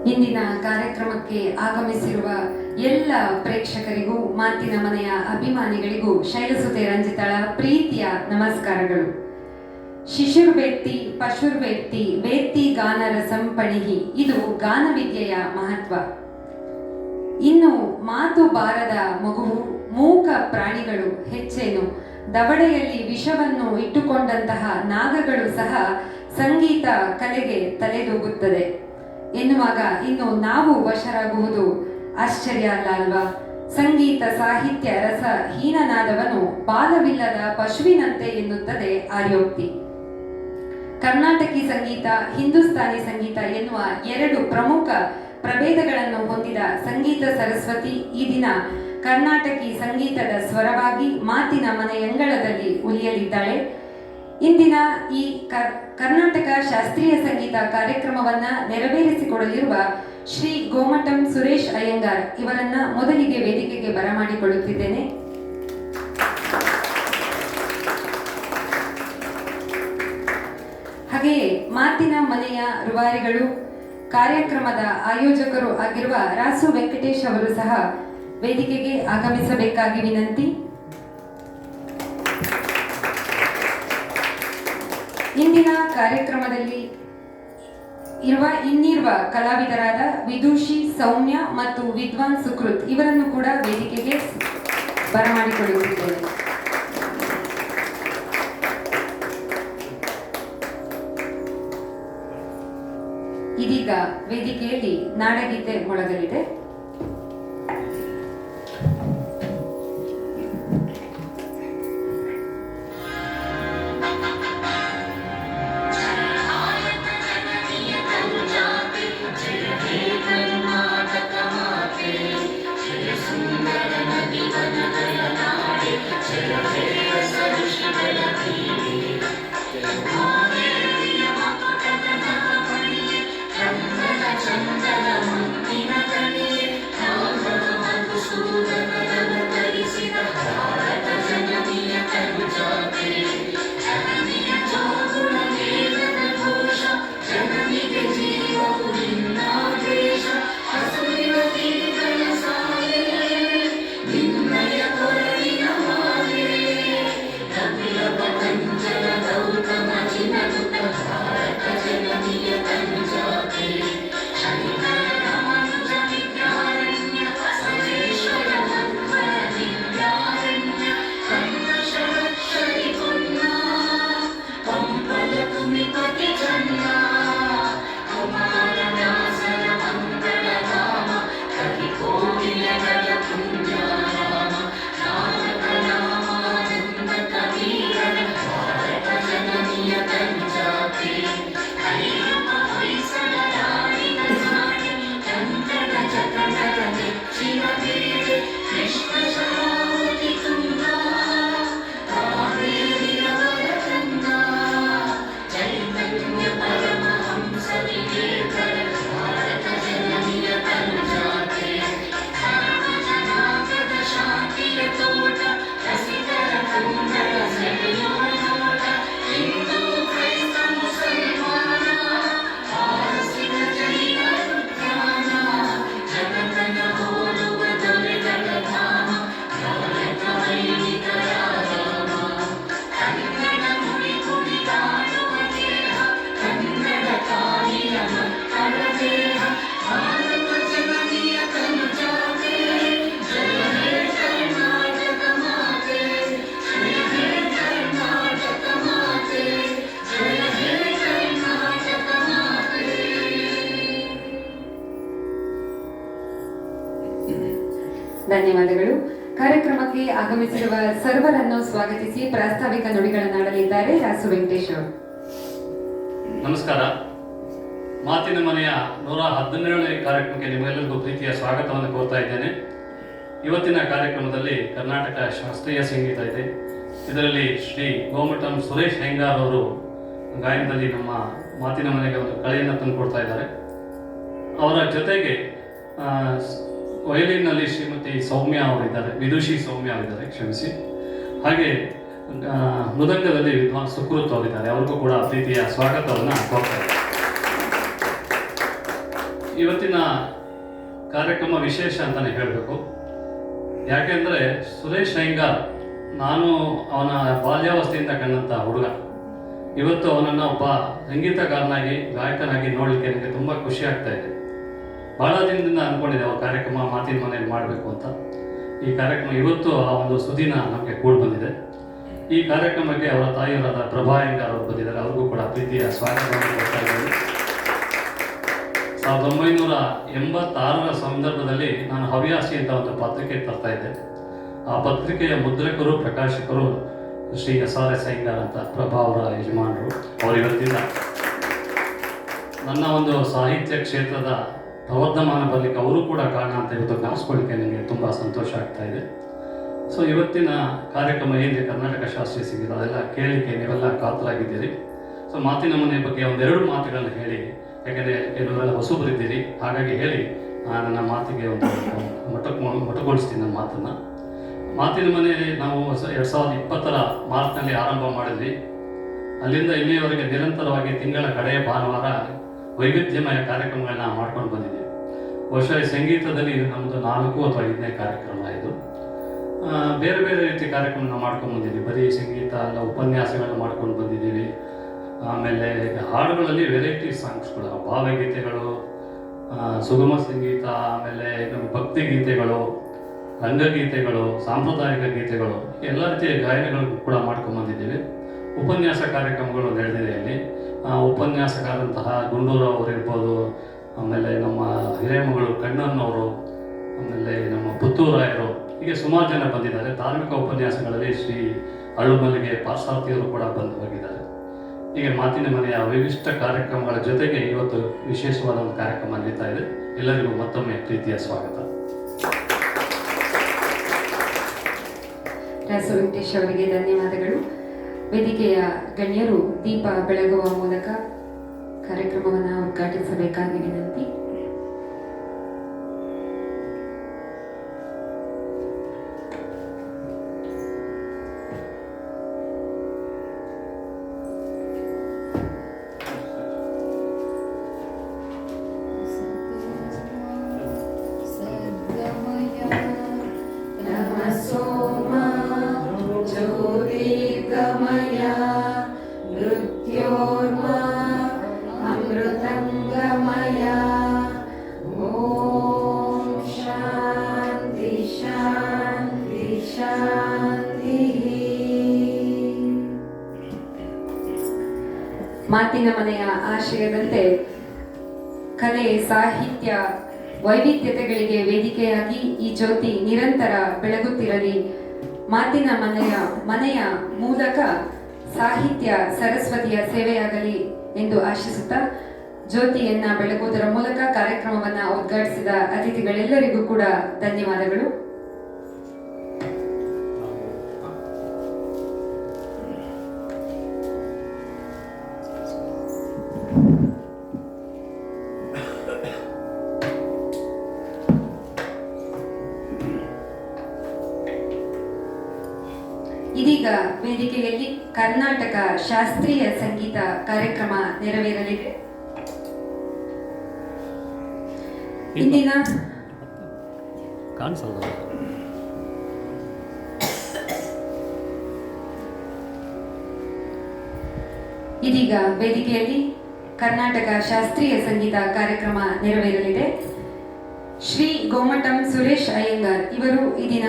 ಇಂದಿನ ಕಾರ್ಯಕ್ರಮಕ್ಕೆ ಆಗಮಿಸಿರುವ ಎಲ್ಲ ಪ್ರೇಕ್ಷಕರಿಗೂ ಮಾತಿನ ಮನೆಯ ಅಭಿಮಾನಿಗಳಿಗೂ ಶೈಲಸುತೆ ರಂಜಿತಳ ಪ್ರೀತಿಯ ನಮಸ್ಕಾರಗಳು. ಶಿಶುರ್ವೇತ್ತಿ ಪಶುರ್ವೇತ್ತಿ ವೇತ್ತಿ ಗಾನರಸಂ ಪಣಿಹಿ, ಇದು ಗಾನವಿದ್ಯೆಯ ಮಹತ್ವ. ಇನ್ನು ಮಾತು ಬಾರದ ಮಗುವು, ಮೂಕ ಪ್ರಾಣಿಗಳು ಹೆಚ್ಚೇನು, ದವಡೆಯಲ್ಲಿ ವಿಷವನ್ನು ಇಟ್ಟುಕೊಂಡಂತಹ ನಾಗಗಳು ಸಹ ಸಂಗೀತ ಕಲೆಗೆ ತಲೆದೂಗುತ್ತದೆ ಎನ್ನುವಾಗ ಇನ್ನು ನಾವು ವಶರಾಗುವುದು ಆಶ್ಚರ್ಯ ಅಲ್ಲ ಅಲ್ವಾ? ಸಂಗೀತ ಸಾಹಿತ್ಯ ರಸ ಹೀನನಾದವನು ಬಾಲವಿಲ್ಲದ ಪಶುವಿನಂತೆ ಎನ್ನುತ್ತದೆ ಆರ್ಯೋಕ್ತಿ. ಕರ್ನಾಟಕಿ ಸಂಗೀತ, ಹಿಂದೂಸ್ತಾನಿ ಸಂಗೀತ ಎನ್ನುವ ಎರಡು ಪ್ರಮುಖ ಪ್ರಭೇದಗಳನ್ನು ಹೊಂದಿದ ಸಂಗೀತ ಸರಸ್ವತಿ ಈ ದಿನ ಕರ್ನಾಟಕಿ ಸಂಗೀತದ ಸ್ವರವಾಗಿ ಮಾತಿನ ಮನೆಯಂಗಳದಲ್ಲಿ ಉಲಿಯಲಿದ್ದಾಳೆ. ಇಂದಿನ ಈ ಕರ್ನಾಟಕ ಶಾಸ್ತ್ರೀಯ ಸಂಗೀತ ಕಾರ್ಯಕ್ರಮವನ್ನ ನೆರವೇರಿಸಿಕೊಡಲಿರುವ ಶ್ರೀ ಗೋಮಟಂ ಸುರೇಶ್ ಅಯ್ಯಂಗಾರ್ ಇವರನ್ನ ಮೊದಲಿಗೆ ವೇದಿಕೆಗೆ ಬರಮಾಡಿಕೊಳ್ಳುತ್ತಿದ್ದೇನೆ. ಹಾಗೆಯೇ ಮಾತಿನ ಮನೆಯ ರೂವಾರಿಗಳು, ಕಾರ್ಯಕ್ರಮದ ಆಯೋಜಕರು ಆಗಿರುವ ರಾಸು ವೆಂಕಟೇಶ್ ಅವರು ಸಹ ವೇದಿಕೆಗೆ ಆಗಮಿಸಬೇಕಾಗಿ ವಿನಂತಿ. ಇಂದಿನ ಕಾರ್ಯಕ್ರಮದಲ್ಲಿ ಇನ್ನಿರುವ ಕಲಾವಿದರಾದ ವಿದೂಷಿ ಸೌಮ್ಯ ಮತ್ತು ವಿದ್ವಾನ್ ಸುಕೃತ್ ಇವರನ್ನು ಕೂಡ ವೇದಿಕೆಗೆ ಬರಮಾಡಿಕೊಳ್ಳುತ್ತಿದ್ದೇನೆ. ಇದೀಗ ವೇದಿಕೆಯಲ್ಲಿ ನಾಡಗೀತೆ ಮೊಳಗಲಿದೆ. ಧನ್ಯವಾದಗಳು. ಕಾರ್ಯಕ್ರಮಕ್ಕೆ ಆಗಮಿಸಿರುವ ಸರ್ವರನ್ನು ಸ್ವಾಗತಿಸಿ ಪ್ರಾಸ್ತಾವಿಕ ನುಡಿಗಳನ್ನಾಡಲಿದ್ದಾರೆ ರಾಸು ವೆಂಕಟೇಶ್ ಅವರು. ನಮಸ್ಕಾರ. ಮಾತಿನ ಮನೆಯ 117ನೇ ಕಾರ್ಯಕ್ರಮಕ್ಕೆ ನಿಮ್ಮೆಲ್ಲರಿಗೂ ಪ್ರೀತಿಯ ಸ್ವಾಗತವನ್ನು ಕೋರ್ತಾ ಇದ್ದೇನೆ. ಇವತ್ತಿನ ಕಾರ್ಯಕ್ರಮದಲ್ಲಿ ಕರ್ನಾಟಕ ಶಾಸ್ತ್ರೀಯ ಸಂಗೀತ ಇದೆ. ಇದರಲ್ಲಿ ಶ್ರೀ ಗೋಮಟಂ ಸುರೇಶ್ ಅಯ್ಯಂಗಾರ್ ಅವರು ಗಾಯನದಲ್ಲಿ ನಮ್ಮ ಮಾತಿನ ಮನೆಗೆ ಒಂದು ಕಳೆಯನ್ನು ತಂದುಕೊಡ್ತಾ ಇದ್ದಾರೆ. ಅವರ ಜೊತೆಗೆ ವಯಲಿನ್ನಲ್ಲಿ ಶ್ರೀಮತಿ ಸೌಮ್ಯ ಅವರಿದ್ದಾರೆ, ವಿದುಷಿ ಸೌಮ್ಯ ಅವರಿದ್ದಾರೆ, ಕ್ಷಮಿಸಿ. ಹಾಗೆ ಮೃದಂಗದಲ್ಲಿ ವಿದ್ವಾನ್ ಸುಕೃತ್ ಅವರಿದ್ದಾರೆ. ಅವ್ರಿಗೂ ಕೂಡ ಪ್ರೀತಿಯ ಸ್ವಾಗತವನ್ನು ಕೋರ್ತಾರೆ. ಇವತ್ತಿನ ಕಾರ್ಯಕ್ರಮ ವಿಶೇಷ ಅಂತಲೇ ಹೇಳಬೇಕು. ಯಾಕೆಂದರೆ ಸುರೇಶ್ ಅಯ್ಯಂಗಾರ್ ನಾನು ಅವನ ಬಾಲ್ಯಾವಸ್ಥೆಯಿಂದ ಕಂಡಂಥ ಹುಡುಗ. ಇವತ್ತು ಅವನನ್ನು ಒಬ್ಬ ಸಂಗೀತಗಾರನಾಗಿ ಗಾಯಕನಾಗಿ ನೋಡಲಿಕ್ಕೆ ನನಗೆ ತುಂಬ ಖುಷಿ ಆಗ್ತಾ ಇದೆ. ಭಾಳ ದಿನದಿಂದ ಅಂದ್ಕೊಂಡಿದ್ದೆ ಅವ್ರ ಕಾರ್ಯಕ್ರಮ ಮಾತಿನ ಮನೆಯಲ್ಲಿ ಮಾಡಬೇಕು ಅಂತ. ಈ ಕಾರ್ಯಕ್ರಮ ಇವತ್ತು ಆ ಒಂದು ಸುದಿನ ನಮಗೆ ಕೂಡಿ ಬಂದಿದೆ. ಈ ಕಾರ್ಯಕ್ರಮಕ್ಕೆ ಅವರ ತಾಯಿಯವರಾದ ಪ್ರಭಾ ಅಯ್ಯಂಗಾರ್ ಅವರು ಬಂದಿದ್ದಾರೆ. ಅವ್ರಿಗೂ ಕೂಡ ಪ್ರೀತಿಯ ಸ್ವಾಗತವನ್ನು ಕೊಡ್ತಾ ಇದ್ದೀನಿ. 1986ರ ಸಂದರ್ಭದಲ್ಲಿ ನಾನು ಹವ್ಯಾಸಿ ಅಂತ ಒಂದು ಪತ್ರಿಕೆ ತರ್ತಾ ಇದ್ದೆ. ಆ ಪತ್ರಿಕೆಯ ಮುದ್ರಕರು ಪ್ರಕಾಶಕರು ಶ್ರೀ SRS ಅಯ್ಯಂಗಾರ್ ಅಂತ, ಪ್ರಭಾ ಅವರ ಯಜಮಾನರು. ಅವರು ಇವತ್ತಿನ ನನ್ನ ಒಂದು ಸಾಹಿತ್ಯ ಕ್ಷೇತ್ರದ ಪ್ರವರ್ಧಮಾನ ಬರಲಿಕ್ಕೆ ಅವರು ಕೂಡ ಕಾರಣ ಅಂತ ಇವತ್ತು ಕಾಣಿಸ್ಕೊಳ್ಳಿಕ್ಕೆ ನನಗೆ ತುಂಬ ಸಂತೋಷ ಆಗ್ತಾ ಇದೆ. ಸೊ ಇವತ್ತಿನ ಕಾರ್ಯಕ್ರಮ ಏನಿದೆ ಕರ್ನಾಟಕ ಶಾಸ್ತ್ರೀಯ ಸಂಗೀತ, ಅದೆಲ್ಲ ಕೇಳಲಿಕ್ಕೆ ನೀವೆಲ್ಲ ಕಾತರಾಗಿದ್ದೀರಿ. ಸೊ ಮಾತಿನ ಮನೆ ಬಗ್ಗೆ ಒಂದೆರಡು ಮಾತುಗಳನ್ನು ಹೇಳಿ, ಯಾಕೆಂದರೆ ಕೆಲವರೆಲ್ಲ ಹೊಸಬರಿದ್ದೀರಿ, ಹಾಗಾಗಿ ಹೇಳಿ ನನ್ನ ಮಾತಿಗೆ ಒಂದು ಮೊಟಕುಗೊಳಿಸ್ತೀನಿ ನನ್ನ ಮಾತನ್ನು. ಮಾತಿನ ಮನೆ ನಾವು 2020ರ ಮಾರ್ಚ್ನಲ್ಲಿ ಆರಂಭ ಮಾಡಿದ್ವಿ. ಅಲ್ಲಿಂದ ಇಲ್ಲಿಯವರೆಗೆ ನಿರಂತರವಾಗಿ ತಿಂಗಳ ಕಡೆಯ ಭಾನುವಾರ ವೈವಿಧ್ಯಮಯ ಕಾರ್ಯಕ್ರಮಗಳನ್ನ ಮಾಡ್ಕೊಂಡು ಬಂದಿದ್ದೀವಿ. ಬಹುಶಃ ಈ ಸಂಗೀತದಲ್ಲಿ ಇದು ನಮ್ಮದು 4 ಅಥವಾ 5ನೇ ಕಾರ್ಯಕ್ರಮ ಇದು. ಬೇರೆ ಬೇರೆ ರೀತಿ ಕಾರ್ಯಕ್ರಮನ ಮಾಡ್ಕೊಂಡು ಬಂದಿದ್ದೀವಿ. ಬರೀ ಸಂಗೀತ ಅಲ್ಲ, ಉಪನ್ಯಾಸಗಳನ್ನ ಮಾಡ್ಕೊಂಡು ಬಂದಿದ್ದೀವಿ. ಆಮೇಲೆ ಹಾಡುಗಳಲ್ಲಿ ವೆರೈಟಿ ಸಾಂಗ್ಸ್ಗಳು, ಭಾವಗೀತೆಗಳು, ಸುಗಮ ಸಂಗೀತ, ಆಮೇಲೆ ಭಕ್ತಿ ಗೀತೆಗಳು, ರಂಗಗೀತೆಗಳು, ಸಾಂಪ್ರದಾಯಿಕ ಗೀತೆಗಳು, ಎಲ್ಲ ರೀತಿಯ ಗಾಯನಗಳು ಕೂಡ ಮಾಡ್ಕೊಂಡು ಬಂದಿದ್ದೀವಿ. ಉಪನ್ಯಾಸ ಕಾರ್ಯಕ್ರಮಗಳು ನಡೆದಿದೆ ಇಲ್ಲಿ. ಉಪನ್ಯಾಸಕಾರಂತಹ ಗುಂಡೂರಾವ್ ಅವರು ಇರ್ಬೋದು, ಆಮೇಲೆ ನಮ್ಮ ಹಿರೇಮಗಳು ಕಣ್ಣನ್ನವರು, ಆಮೇಲೆ ನಮ್ಮ ಪುತ್ತೂರಾಯರು, ಹೀಗೆ ಸುಮಾರು ಜನ ಬಂದಿದ್ದಾರೆ. ಧಾರ್ಮಿಕ ಉಪನ್ಯಾಸಗಳಲ್ಲಿ ಶ್ರೀ ಅಳುಮಲ್ಲಿಗೆ ಪಾರ್ಸಾರ್ಥಿಯವರು ಕೂಡ ಬಂದು ಹೋಗಿದ್ದಾರೆ. ಹೀಗೆ ಮಾತಿನ ಮನೆಯ ವಿಶಿಷ್ಟ ಕಾರ್ಯಕ್ರಮಗಳ ಜೊತೆಗೆ ಇವತ್ತು ವಿಶೇಷವಾದ ಒಂದು ಕಾರ್ಯಕ್ರಮ ನಡೀತಾ ಇದೆ. ಎಲ್ಲರಿಗೂ ಮತ್ತೊಮ್ಮೆ ಪ್ರೀತಿಯ ಸ್ವಾಗತ. ರಾಸು ವೆಂಕಟೇಶ್ ಅವರಿಗೆ ಧನ್ಯವಾದಗಳು. ವೇದಿಕೆಯ ಗಣ್ಯರು ದೀಪ ಬೆಳಗುವ ಮೂಲಕ ಕಾರ್ಯಕ್ರಮವನ್ನು ಉದ್ಘಾಟಿಸಬೇಕಾಗಿ ವಿನಂತಿ. ಮಾತಿನ ಮನೆಯ ಆಶಯದಂತೆ ಕಲೆ, ಸಾಹಿತ್ಯ, ವೈವಿಧ್ಯತೆಗಳಿಗೆ ವೇದಿಕೆಯಾಗಿ ಈ ಜ್ಯೋತಿ ನಿರಂತರ ಬೆಳಗುತ್ತಿರಲಿ. ಮಾತಿನ ಮನೆಯ ಮೂಲಕ ಸಾಹಿತ್ಯ ಸರಸ್ವತಿಯ ಸೇವೆಯಾಗಲಿ ಎಂದು ಆಶಿಸುತ್ತಾ ಜ್ಯೋತಿಯನ್ನ ಬೆಳಗುವುದರ ಮೂಲಕ ಕಾರ್ಯಕ್ರಮವನ್ನು ಉದ್ಘಾಟಿಸಿದ ಅತಿಥಿಗಳೆಲ್ಲರಿಗೂ ಕೂಡ ಧನ್ಯವಾದಗಳು. ಇದೀಗ ವೇದಿಕೆಯಲ್ಲಿ ಕರ್ನಾಟಕ ಶಾಸ್ತ್ರೀಯ ಸಂಗೀತ ಕಾರ್ಯಕ್ರಮ ನೆರವೇರಲಿದೆ. ಇಂದಿನ ಇದೀಗ ವೇದಿಕೆಯಲ್ಲಿ ಕರ್ನಾಟಕ ಶಾಸ್ತ್ರೀಯ ಸಂಗೀತ ಕಾರ್ಯಕ್ರಮ ನೆರವೇರಲಿದೆ. ಶ್ರೀ ಗೋಮಟಂ ಸುರೇಶ್ ಅಯ್ಯಂಗಾರ್ ಇವರು ಈ ದಿನ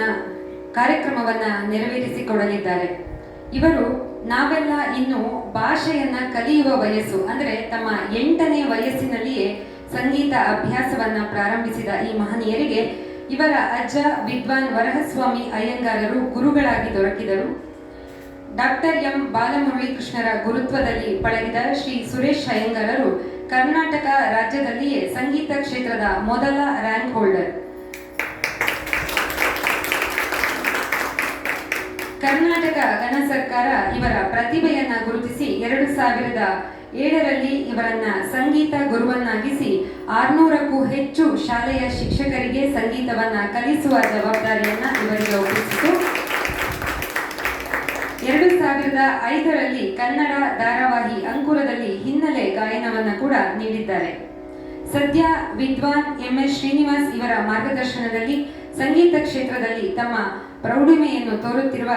ಕಾರ್ಯಕ್ರಮವನ್ನ ನೆರವೇರಿಸಿಕೊಡಲಿದ್ದಾರೆ. ಇವರು ನಾವೆಲ್ಲ ಇನ್ನು ಭಾಷೆಯನ್ನ ಕಲಿಯುವ ವಯಸ್ಸು, ಅಂದರೆ ತಮ್ಮ 8ನೇ ವಯಸ್ಸಿನಲ್ಲಿಯೇ ಸಂಗೀತ ಅಭ್ಯಾಸವನ್ನ ಪ್ರಾರಂಭಿಸಿದ ಈ ಮಹನೀಯರಿಗೆ ಇವರ ಅಜ್ಜ ವಿದ್ವಾನ್ ವರಹಸ್ವಾಮಿ ಅಯ್ಯಂಗಾರರು ಗುರುಗಳಾಗಿ ದೊರಕಿದರು. ಡಾಕ್ಟರ್ ಎಂ ಬಾಲಮುರಳಿ ಕೃಷ್ಣರ ಗುರುತ್ವದಲ್ಲಿ ಪಳಗಿದ ಶ್ರೀ ಸುರೇಶ್ ಅಯ್ಯಂಗಾರರು ಕರ್ನಾಟಕ ರಾಜ್ಯದಲ್ಲಿಯೇ ಸಂಗೀತ ಕ್ಷೇತ್ರದ ಮೊದಲ ರ್ಯಾಂಕ್ ಹೋಲ್ಡರ್. ಕರ್ನಾಟಕ ಗಣ ಸರ್ಕಾರ ಇವರ ಪ್ರತಿಭೆಯನ್ನ ಗುರುತಿಸಿ 2007ರಲ್ಲಿ ಇವರನ್ನ ಸಂಗೀತ ಗುರುವನ್ನಾಗಿಸಿ 600ಕ್ಕೂ ಹೆಚ್ಚು ಶಾಲೆಯ ಶಿಕ್ಷಕರಿಗೆ ಸಂಗೀತವನ್ನ ಕಲಿಸುವ ಜವಾಬ್ದಾರಿಯನ್ನ ಇವರಿಗೆ ಒಪ್ಪಿಸಿತು. 2005ರಲ್ಲಿ ಕನ್ನಡ ಧಾರಾವಾಹಿ ಅಂಕುರದಲ್ಲಿ ಹಿನ್ನೆಲೆ ಗಾಯನವನ್ನ ಕೂಡ ನೀಡಿದ್ದಾರೆ. ಸದ್ಯ ವಿದ್ವಾನ್ MS ಶ್ರೀನಿವಾಸ್ ಇವರ ಮಾರ್ಗದರ್ಶನದಲ್ಲಿ ಸಂಗೀತ ಕ್ಷೇತ್ರದಲ್ಲಿ ತಮ್ಮ ಪ್ರೌಢಿಮೆಯನ್ನು ತೋರುತ್ತಿರುವ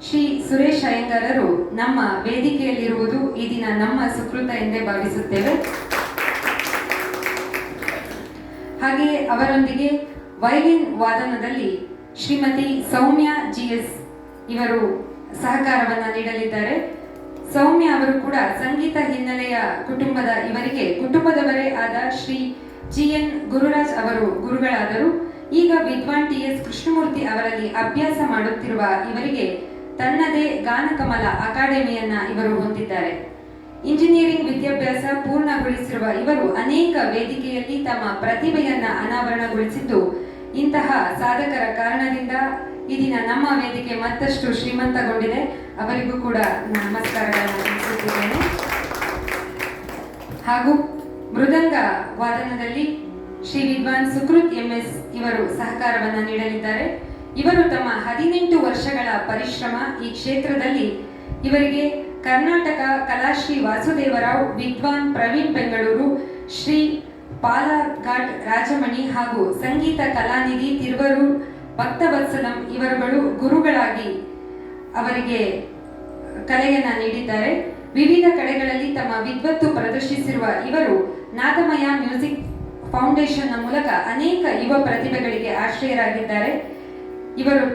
ಶ್ರೀ ಸುರೇಶ್ ಅಯ್ಯಂಗಾರರು ನಮ್ಮ ವೇದಿಕೆಯಲ್ಲಿರುವುದು ಈ ದಿನ ನಮ್ಮ ಸುಕೃತ ಎಂದೇ ಭಾವಿಸುತ್ತೇವೆ. ಹಾಗೆಯೇ ಅವರೊಂದಿಗೆ ವೈಲಿನ್ ವಾದನದಲ್ಲಿ ಶ್ರೀಮತಿ ಸೌಮ್ಯ GS ಇವರು ಸಹಕಾರವನ್ನು ನೀಡಲಿದ್ದಾರೆ. ಸೌಮ್ಯ ಅವರು ಕೂಡ ಸಂಗೀತ ಹಿನ್ನೆಲೆಯ ಕುಟುಂಬದ ಇವರಿಗೆ ಕುಟುಂಬದವರೇ ಆದ ಶ್ರೀ GN ಗುರುರಾಜ್ ಅವರು ಗುರುಗಳಾದರು. ಈಗ ವಿದ್ವಾನ್ TS ಕೃಷ್ಣಮೂರ್ತಿ ಅವರಲ್ಲಿ ಅಭ್ಯಾಸ ಮಾಡುತ್ತಿರುವ ಇವರಿಗೆ ತನ್ನದೇ ಗಾನಕಮಲ ಅಕಾಡೆಮಿಯನ್ನ ಇವರು ಹೊಂದಿದ್ದಾರೆ. ಇಂಜಿನಿಯರಿಂಗ್ ವಿದ್ಯಾಭ್ಯಾಸ ಪೂರ್ಣಗೊಳಿಸಿರುವ ಇವರು ಅನೇಕ ವೇದಿಕೆಯಲ್ಲಿ ತಮ್ಮ ಪ್ರತಿಭೆಯನ್ನ ಅನಾವರಣಗೊಳಿಸಿದ್ದು, ಇಂತಹ ಸಾಧಕರ ಕಾರಣದಿಂದ ಈ ದಿನ ನಮ್ಮ ವೇದಿಕೆ ಮತ್ತಷ್ಟು ಶ್ರೀಮಂತಗೊಂಡಿದೆ. ಅವರಿಗೂ ಕೂಡ ನಮಸ್ಕಾರಗಳನ್ನು ತಿಳಿಸುತ್ತಿದ್ದೇನೆ. ಹಾಗೂ ಮೃದಂಗ ವಾದನದಲ್ಲಿ ಶ್ರೀ ವಿದ್ವಾನ್ ಸುಕೃತ್ MS ಇವರು ಸಹಕಾರವನ್ನು ನೀಡಲಿದ್ದಾರೆ. ಇವರು ತಮ್ಮ 18 ವರ್ಷಗಳ ಪರಿಶ್ರಮ ಈ ಕ್ಷೇತ್ರದಲ್ಲಿ ಇವರಿಗೆ ಕರ್ನಾಟಕ ಕಲಾಶ್ರೀ ವಾಸುದೇವರಾವ್, ವಿದ್ವಾನ್ ಪ್ರವೀಣ್ ಬೆಂಗಳೂರು, ಶ್ರೀ ಪಾಲಘಾಟ್ ರಾಜಮಣಿ ಹಾಗೂ ಸಂಗೀತ ಕಲಾನಿಧಿ ತಿರುವರೂರ್ ಭಕ್ತವತ್ಸಲಂ ಇವರುಗಳು ಗುರುಗಳಾಗಿ ಅವರಿಗೆ ಕಲೆಯನ್ನ ನೀಡಿದ್ದಾರೆ. ವಿವಿಧ ಕಡೆಗಳಲ್ಲಿ ತಮ್ಮ ವಿದ್ವತ್ತು ಪ್ರದರ್ಶಿಸಿರುವ ಇವರು ನಾದಮಯ ಮ್ಯೂಸಿಕ್ ಫೌಂಡೇಶನ್ನ ಮೂಲಕ ಅನೇಕ ಯುವ ಪ್ರತಿಭೆಗಳಿಗೆ ಆಶ್ರಯರಾಗಿದ್ದಾರೆ. ಇವರು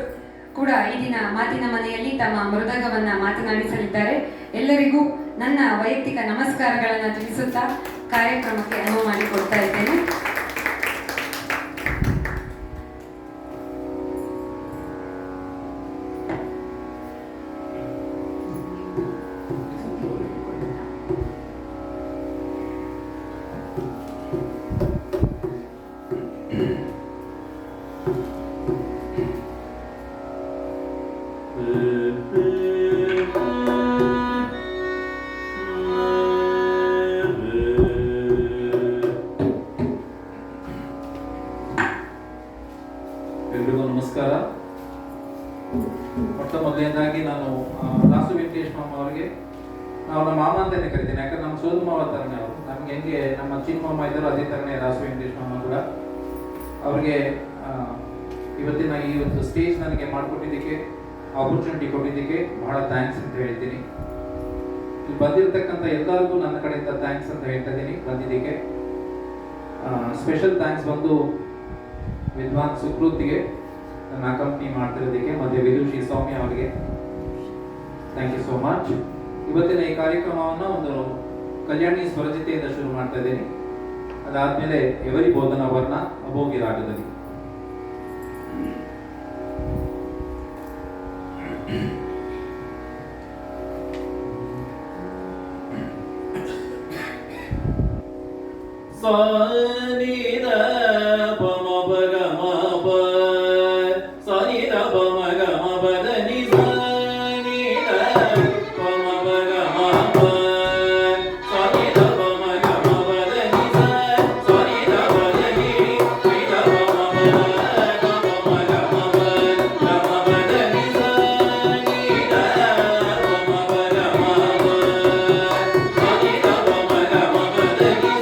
ಕೂಡ ಈ ದಿನ ಮಾತಿನ ಮನೆಯಲ್ಲಿ ತಮ್ಮ ಮೃದಂಗವನ್ನ ಮಾತನಾಡಿಸಲಿದ್ದಾರೆ. ಎಲ್ಲರಿಗೂ ನನ್ನ ವೈಯಕ್ತಿಕ ನಮಸ್ಕಾರಗಳನ್ನು ತಿಳಿಸುತ್ತಾ ಕಾರ್ಯಕ್ರಮಕ್ಕೆ ಅನುವು ಮಾಡಿಕೊಡ್ತಾ ಇದ್ದೇನೆ. ಎಲ್ರಿಗೂ ನಮಸ್ಕಾರ. ಮೊಟ್ಟ ಮೊದಲನೇದಾಗಿ ನಾನು ದಾಸು ವೆಂಕಟೇಶ್ ಮಾಮ ಅವರಿಗೆ ನಾವು ನಮ್ಮ ಮಾಮ ಅಂತಾನೆ ಕರಿತೀನಿ, ಯಾಕಂದ್ರೆ ನಮ್ಮ ಸೋದ ಮಾವ ಥರನೇ ಅವರು. ನಮ್ಗೆ ಹೆಂಗೆ ನಮ್ಮ ಚಿಕ್ಕ ಮಾಮ ಇದ್ದರು ಅದೇ ಥರನೇ ದಾಸು ವೆಂಕಟೇಶ್ ಮಾಮ ಕೂಡ. ಅವ್ರಿಗೆ ಇವತ್ತಿನ ಈ ಒಂದು ಸ್ಟೇಜ್ ನನಗೆ ಮಾಡಿಕೊಟ್ಟಿದ್ದಕ್ಕೆ, ಆಪರ್ಚುನಿಟಿ ಕೊಟ್ಟಿದ್ದಕ್ಕೆ ಬಹಳ ಥ್ಯಾಂಕ್ಸ್ ಅಂತ ಹೇಳ್ತೀನಿ. ಇಲ್ಲಿ ಬಂದಿರತಕ್ಕಂಥ ಎಲ್ಲರಿಗೂ ನನ್ನ ಕಡೆಯಿಂದ ಥ್ಯಾಂಕ್ಸ್ ಅಂತ ಹೇಳ್ತಾ ಇದ್ದೀನಿ ಬಂದಿದ್ದಕ್ಕೆ. ಸ್ಪೆಷಲ್ ಥ್ಯಾಂಕ್ಸ್ ಬಂದು ವಿದ್ವಾನ್ ಸುಕೃತಿಗೆ ನನ್ನ ಅಕಂಪ್ನಿ ಮಾಡ್ತಿರೋದಕ್ಕೆ, ಮತ್ತೆ ವಿದುಷಿ ಸೌಮ್ಯ ಅವರಿಗೆ ಥ್ಯಾಂಕ್ ಯು ಸೋ ಮಚ್. ಇವತ್ತಿನ ಈ ಕಾರ್ಯಕ್ರಮವನ್ನು ಒಂದು ಕಲ್ಯಾಣಿ ಸ್ವರಚಿತೆಯಿಂದ ಶುರು ಮಾಡ್ತಾ ಇದ್ದೀನಿ. ಅದಾದ್ಮೇಲೆ ಎವರಿ ಬೋಧನಾ ವರ್ಣ ಅಭೋಗಿ ರಾಗದಲ್ಲಿ. ಸಾನಿದ ಪಮ ಬಗ ಮ ಪ ಸಾನಿದ ಪಮ ಗ ಮ ಬದ ನಿ ಸಾನಿದ ಪಮ ಬಗ ಮ ಪ ಸಾನಿದ ಪಮ ಗ ಮ ಬದ ನಿ ಸಾನಿದ ಬದ ನಿ ನಿದ ಪಮ ಬದ ಪಮ ಗ ಮ ಬದ ಗ ಮ ಬದ ನಿ ಸಾನಿದ ಪಮ ಬಗ ಮ ಪ ಸಾನಿದ ಪಮ ಗ ಮ ಬದ ನಿ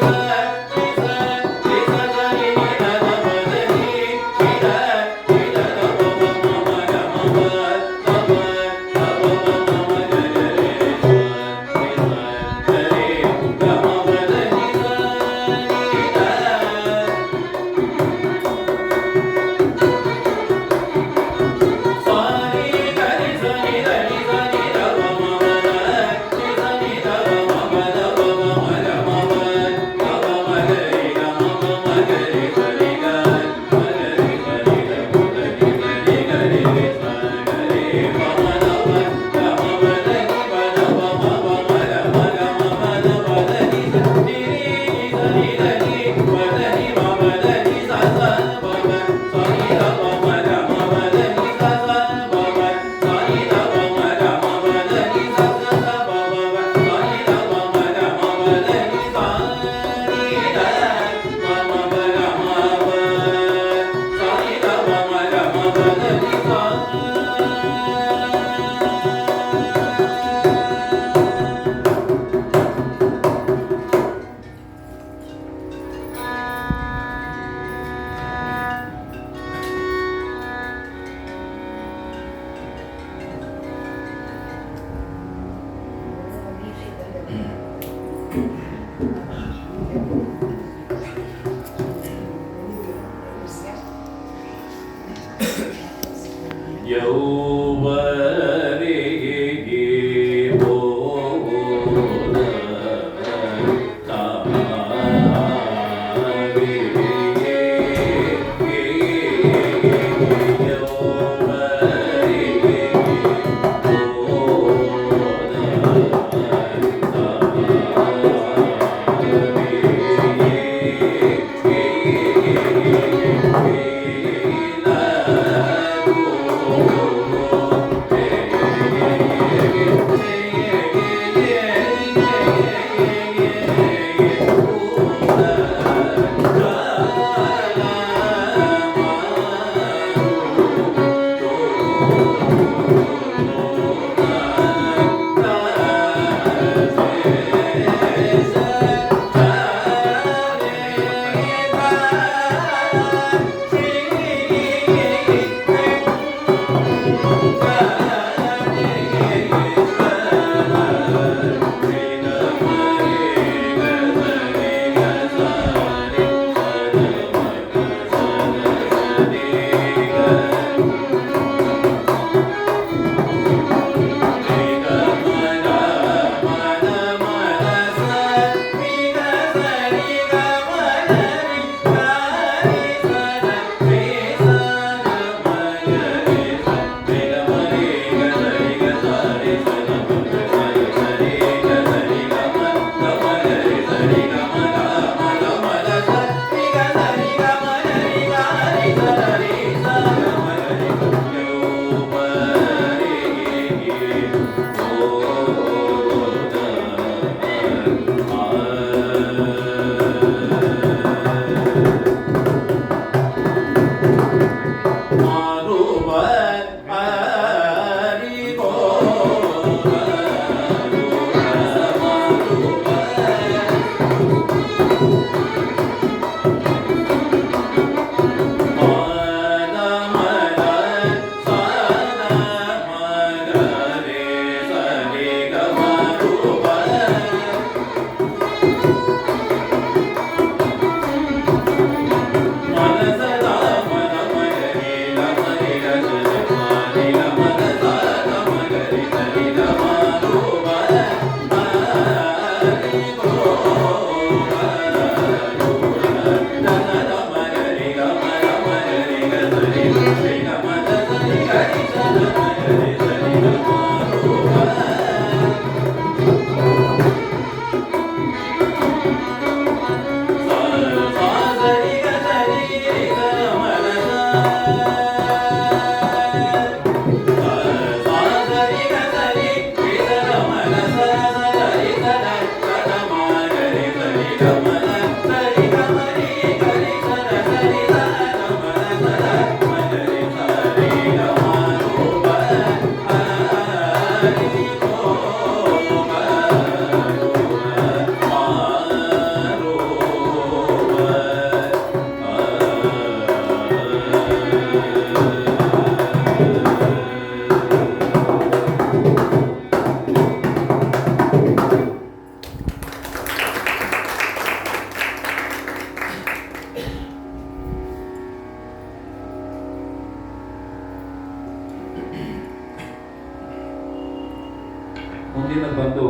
ಬಂದು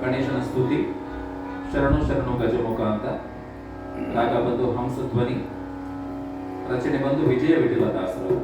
ಗಣೇಶನ ಸ್ತುತಿ, ಶರಣು ಶರಣು ಗಜಮುಖ ಅಂತ. ರಾಗ ಬಂದು ಹಂಸಧ್ವನಿ, ರಚನೆ ಬಂದು ವಿಜಯ ವಿಠಲದಾಸರು.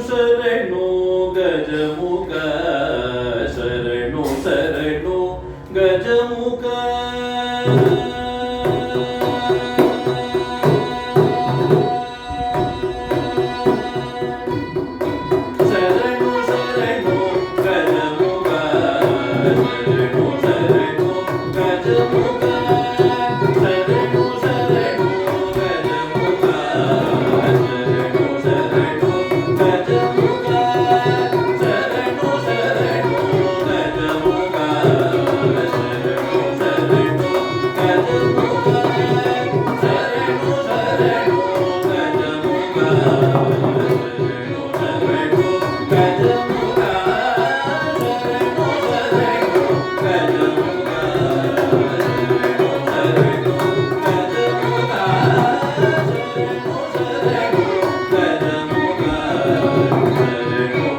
ಶರಣು ಗಜಮುಖ ಶರಣು ಶರಣು ಗಜಮುಖ ಶರಣು ಶರಣು ಗಜಮುಖ ಶರಣು ಶರಣು ಗಜಮುಖ ಶರಣು ಶರಣು ಗಜಮುಖ ಶರಣು ಶರಣು ಗಜಮುಖ ಶರಣು ಶರಣು ಗಜಮುಖ ಶರಣು ಶರಣು ಗಜಮುಖ ಶರಣು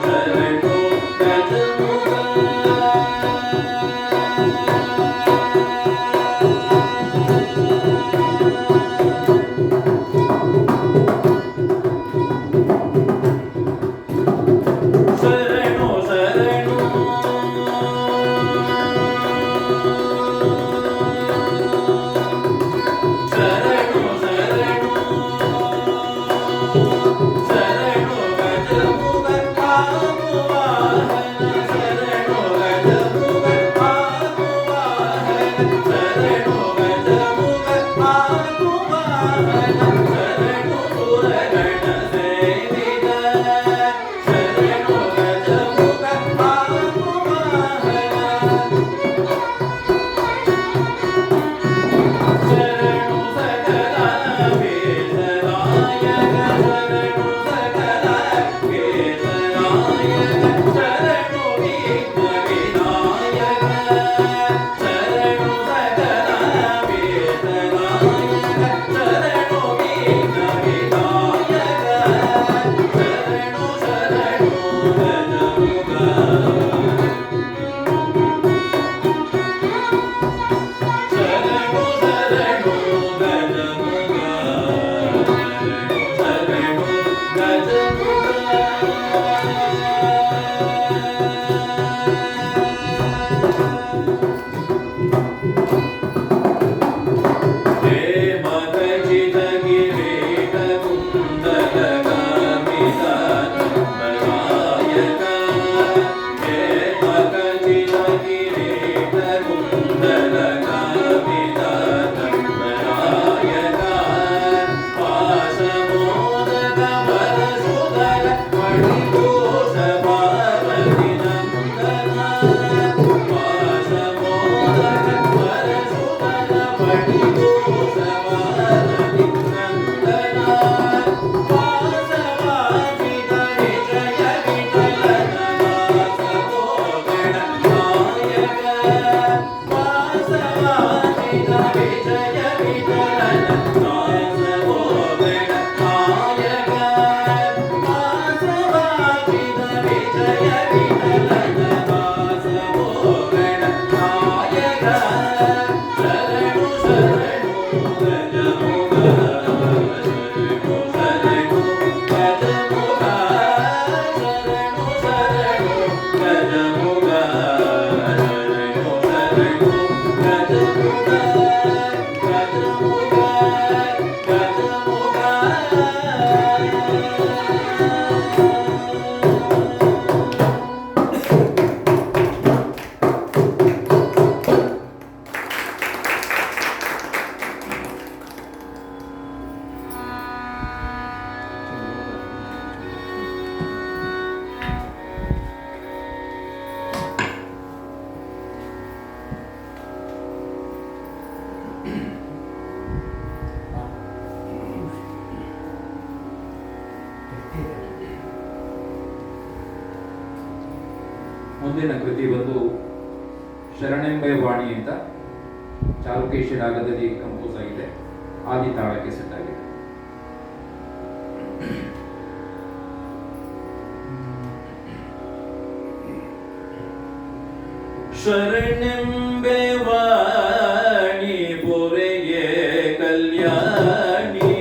ಶರಣು ಗಜಮುಖ ಶರಣು ಶರಣು ಶರಣು ಶರಣು ಶರಣು ಗಜಮುಖ ವಾಹನ ಶರಣು ಗಜಮುಖ ವಾಹನ ಶರಣು ಗಜಮುಖ ವಾಹನ ಶರಣು ಸುರಗಣ ಸೇವಿತ ಶರಣು ಗಜಮುಖ ವಾಹನ ಶರಣು ಸಕಲ ವೇದರಾಯಕ ಶರಣು ಸಕಲ ವೇದರಾಯಕ ಶರಣು ವಿಘ್ನ ವಿನಾಯಕ ಶರಣು ಸಕಲ ವೇದರಾಯಕ ಶರಣು ವಿಘ್ನ ವಿನಾಯಕ ಶರಣು ಶರಣು ಗಜಮುಖ ಶರಣು ಶರಣು ಗಜಮುಖ ಶರಣು ಗಜಮುಖ ಹೇಮ ಖಚಿತ ಕಿರೀಟ ಕುಂದಲ ಕಾಮಿತ ನಾಯಕ ಹೇಮ ಖಚಿತ ಕಿರೀಟ ಕುಂದಲ ಕಾಮಿತ ನಾಯಕ ಪಾಶಮೋದಕ ವರಸುಧರ ಮಣಿಭೂಷ ಪಾರ್ವತಿ ನಂದನ ಪಾಶಮೋದಕ ವರಸುಧರ ಮಣಿಭೂಷ ಪಾರ್ವತಿ ನಂದನ ವಾಸವಾಸಿತ ವಿಜಯ ವಿಠಲನ ದಾಸಗೋಗಣ ನಾಯಕ ವಾಸವಾಸಿತ ವಿಜಯ ವಿಠಲನ ದಾಸಗೋಗಣ ನಾಯಕ ವಾಸವಾಸಿತ ವಿಜಯ ವಿಠಲನ ದಾಸಗೋಗಣ ನಾಯಕ ಶರಣು ಶರಣು ಗಜಮುಖ ಶರಣು ಶರಣು ಗಜಮುಖ ಶರಣು ಶರಣು ಗಜಮುಖ ಶರಣು ಶರಣು ಗಜಮುಖ ಗಜಮುಖ ಮುಂದಿನ ಕೃತಿ ಬಂದು ಶರಣೆಂಬೆ ವಾಣಿ ಅಂತ ಚಾರುಕೇಶಿ ರಾಗದಲ್ಲಿ ಕಂಪೋಸ್ ಆಗಿದೆ, ಆದಿ ತಾಳಕ್ಕೆ ಸೆಟ್ ಆಗಿದೆ. ಶರಣೆಂಬೆ ವಾಣಿ ಪೊರೆಯೇ ಕಲ್ಯಾಣಿ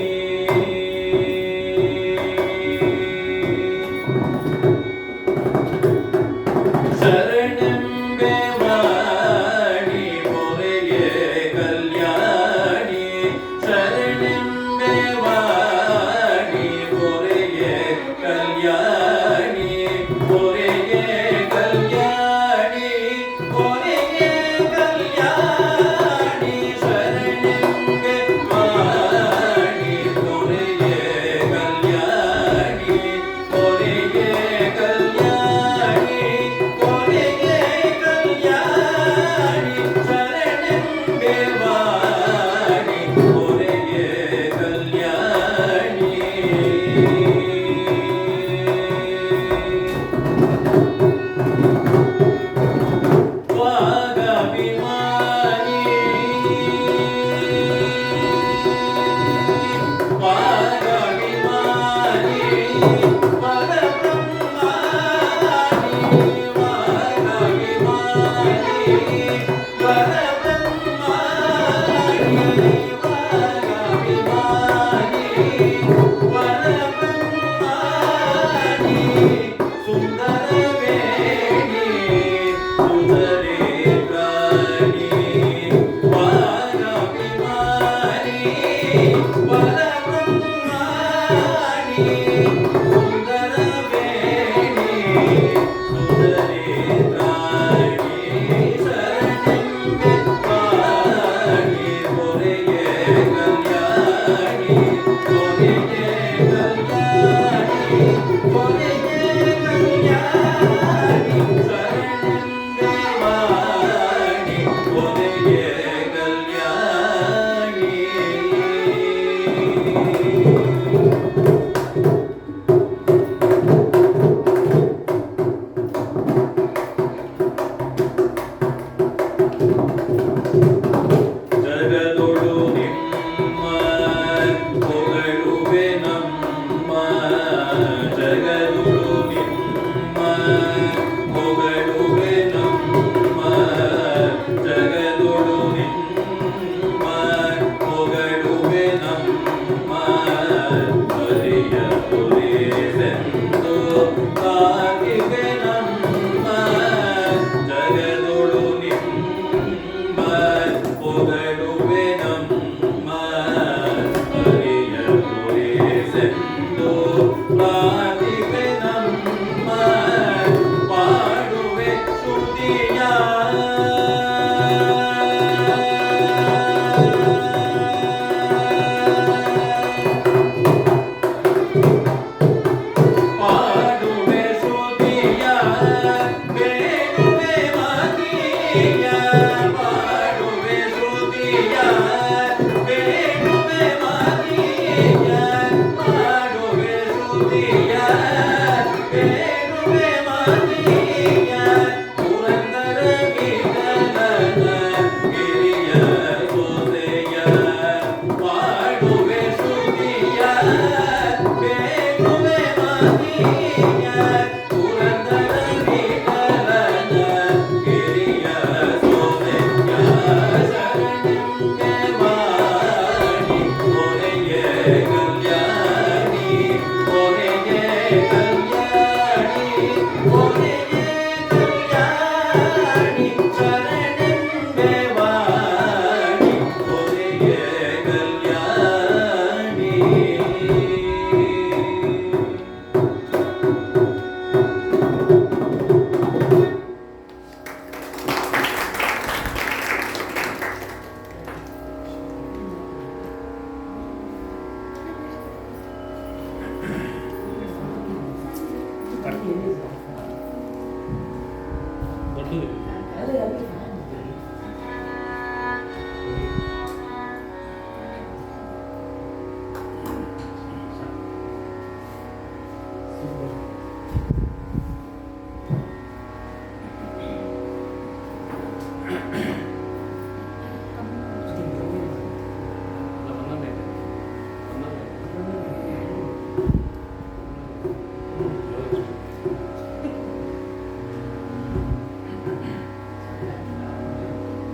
ದೊಡ್ಡದು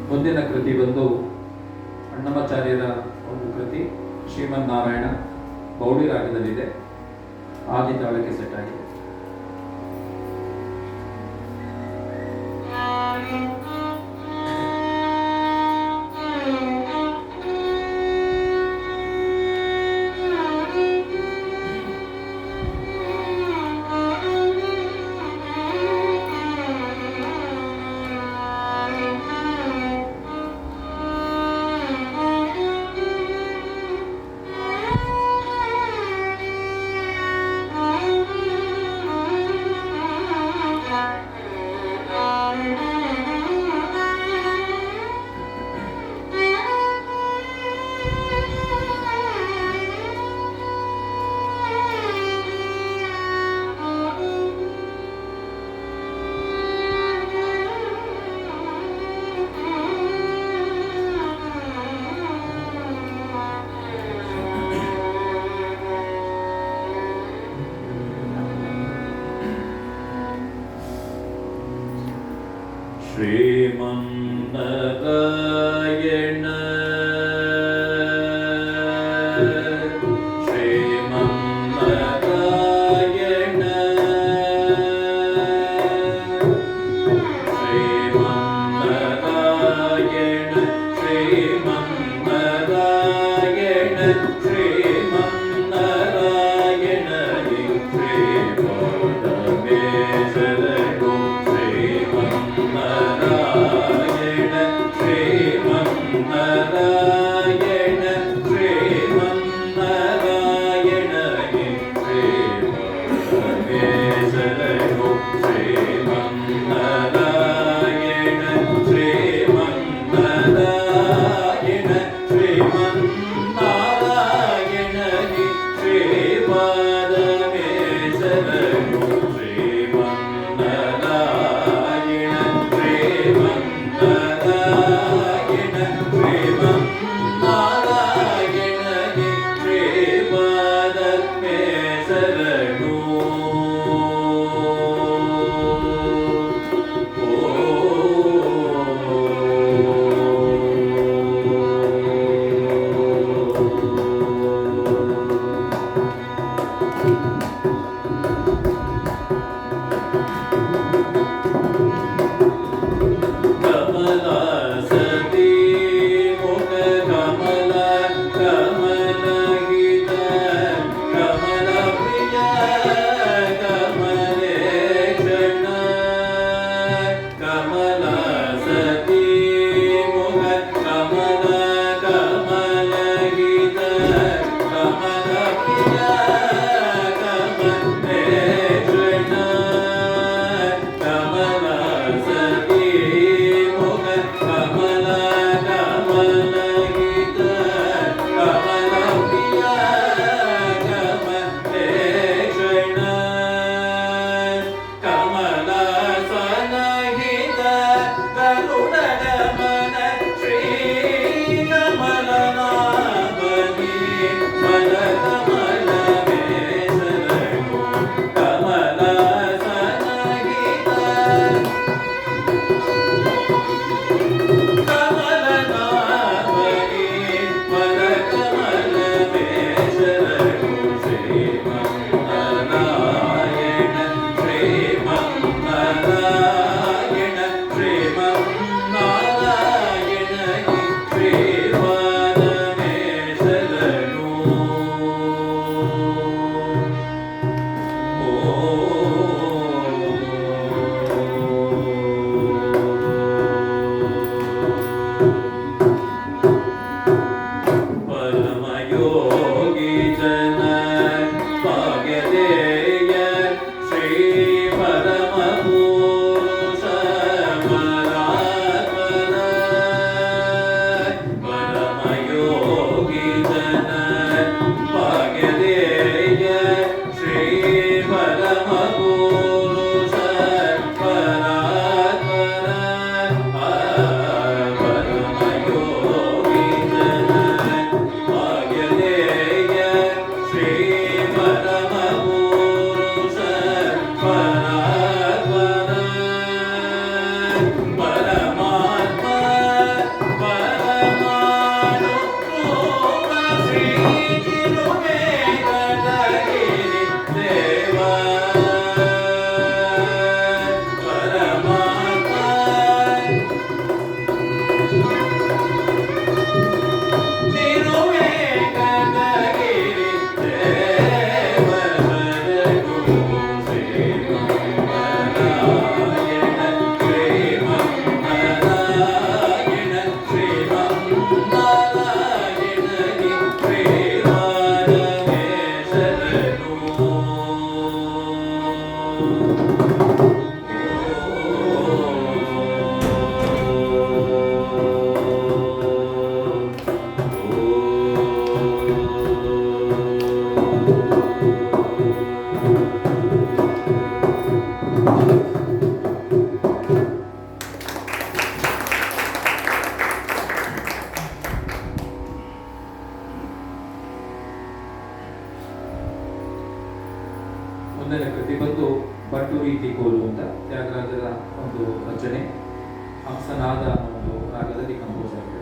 ಮುಂದಿನ ಕೃತಿ ಬಂದು ಅಣ್ಣಮಾಚಾರ್ಯರ ಒಂದು ಕೃತಿ ಶ್ರೀಮನ್ನಾರಾಯಣ ಬೌಡಿ ರಾಗದಲ್ಲಿದೆ, ಆದಿ ತಾಳಕ್ಕೆ ಸೆಟ್ ಆಗಿದೆ. श्रीमन्नारायण श्रीमन्नारायण श्रीमन्नारायण श्रीमन्नारायण श्रीमन्नारायण श्रीपादमेश्वर श्रीमन्नारायण श्री ಮುಂದಿನ ಕೃತಿ ಬಂದು ಬಂಟು ರೀತಿ ಕೋಲು ಅಂತ ತ್ಯಾಗರಾಜರ ಒಂದು ರಚನೆ. ಹಂಸನಾದ ಅನ್ನೋ ಒಂದು ರಾಗದಲ್ಲಿ ಕಂಪೋಸ್ ಆಗಿದೆ.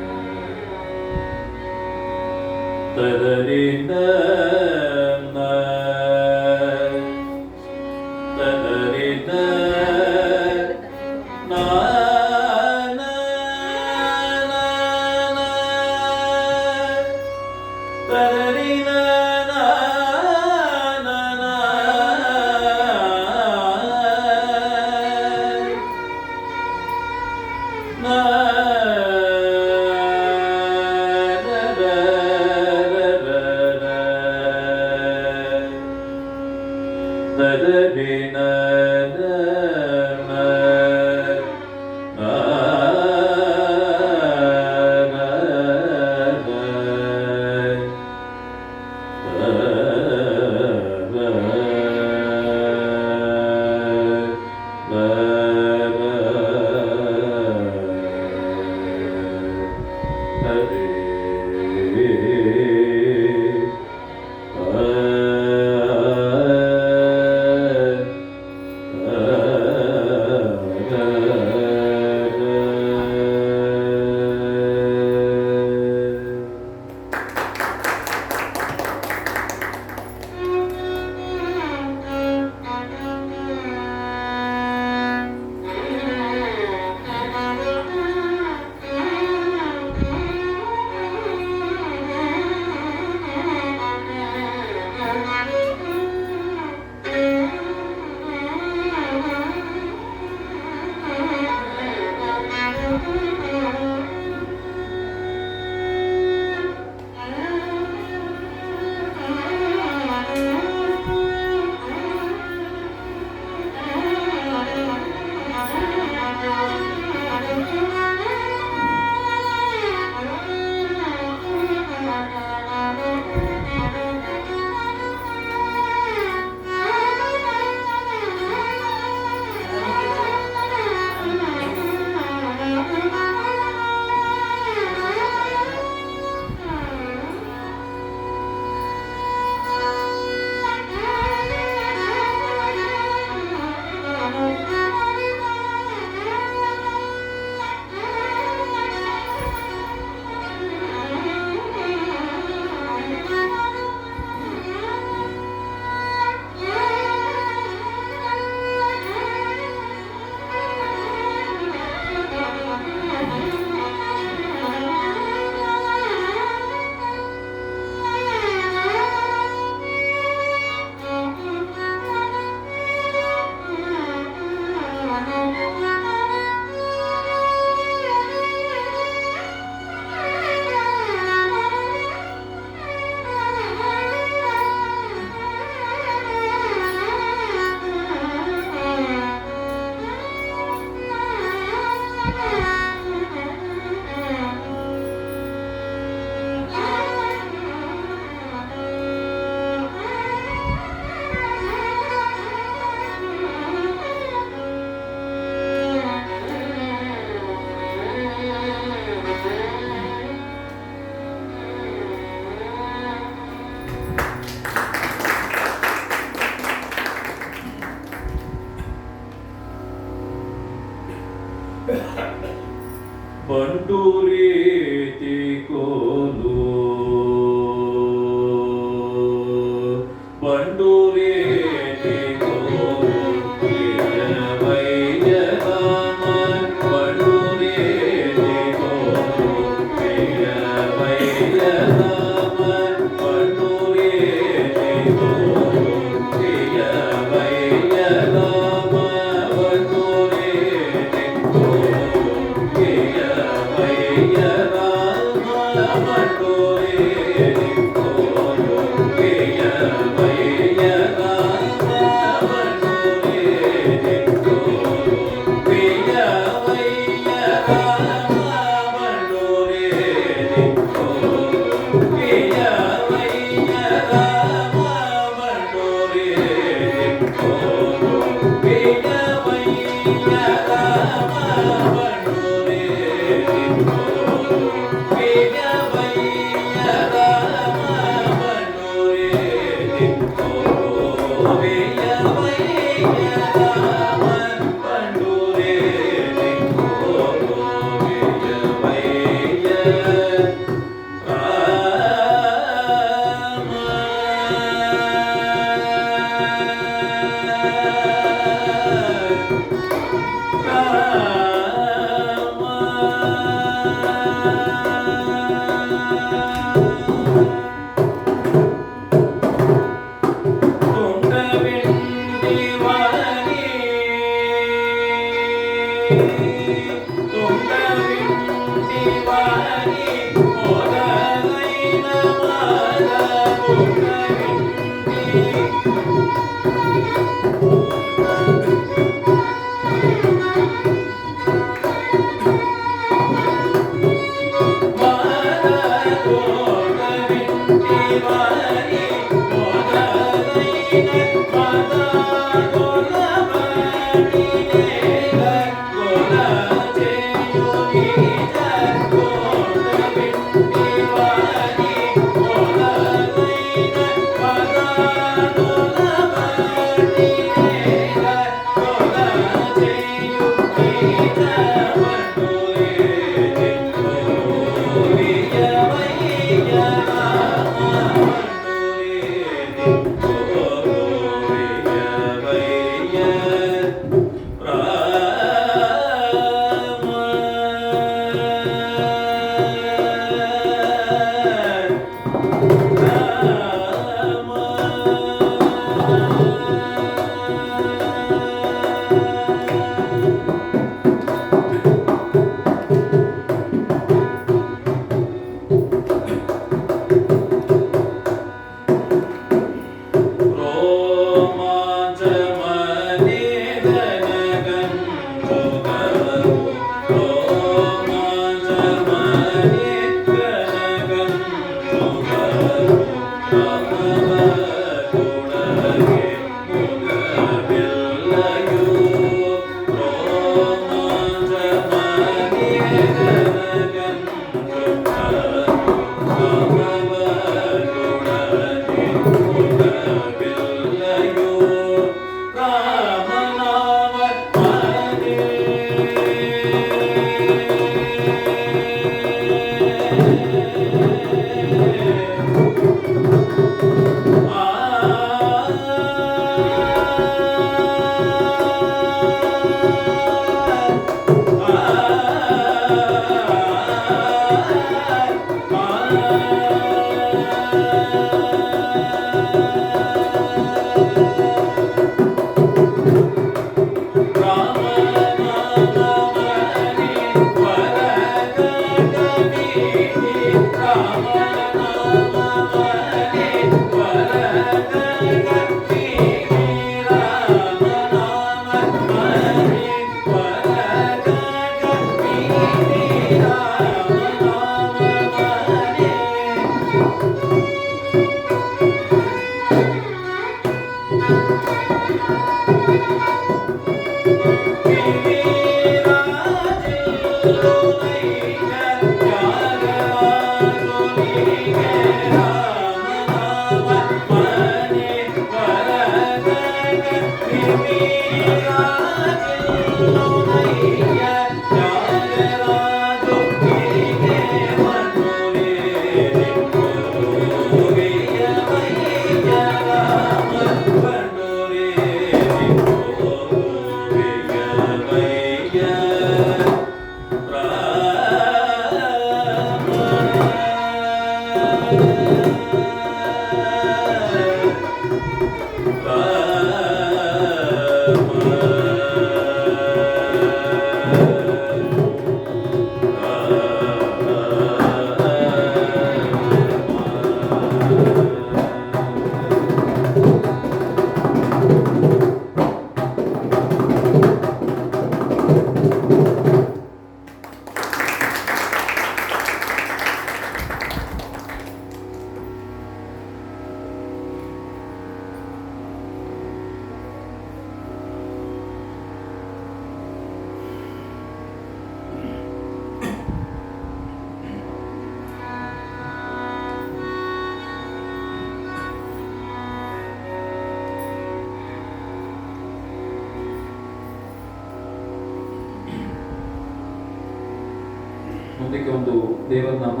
ಮುಂದಕ್ಕೆ ಒಂದು ದೇವರ ನಾಮ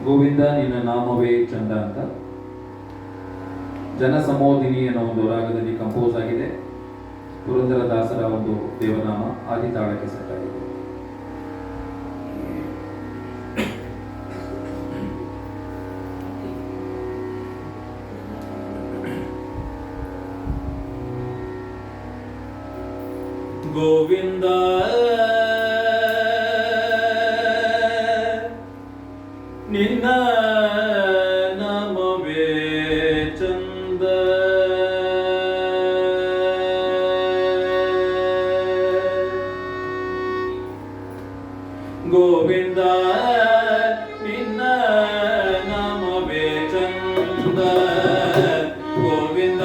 ಗೋವಿಂದ ನಿನ್ನ ನಾಮವೇ ಚಂದ ಅಂತ ಜನ ಸಮೋದಿನಿ ಅನ್ನೋ ಒಂದು ರಾಗದಲ್ಲಿ ಕಂಪೋಸ್ ಆಗಿದೆ. ಪುರಂದರದಾಸರ ಒಂದು ದೇವನಾಮ ಆದಿತಾಳಕ್ಕೆ ಸೆಟ್ ಆಗಿದೆ. ಗೋವಿಂದ ನಿನ್ನ ನಾಮವೇ ಚಂದ, ಗೋವಿಂದ ನಿನ್ನ ನಾಮವೇ ಚಂದ, ಗೋವಿಂದ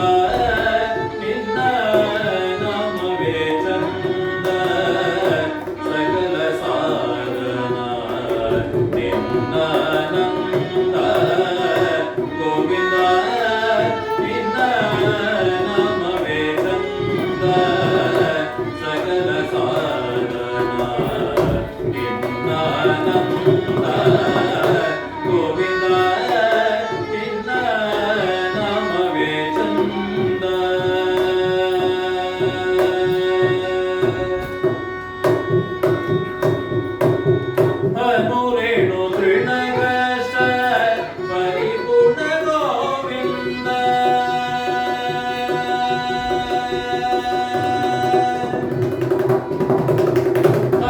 ನಿನ್ನ ನಾಮವೇ ಚಂದ, ಸಕಲ ಸಾಧನ ನಿನ್ನ ನಂದ, ಗೋವಿಂದ ನಿನ್ನ ನಾಮವೇ ಚಂದ, ಸಕಲ ಸಾಧನ ನಿನ್ನ ನಂದ, ಗೋವಿಂದ ನಿನ್ನ ನಾಮವೇ ಚಂದ. ಅನುರೇಣು ತೃಣಗಷ್ಟ ಪರಿಪೂರ್ಣ ಗೋವಿಂದ,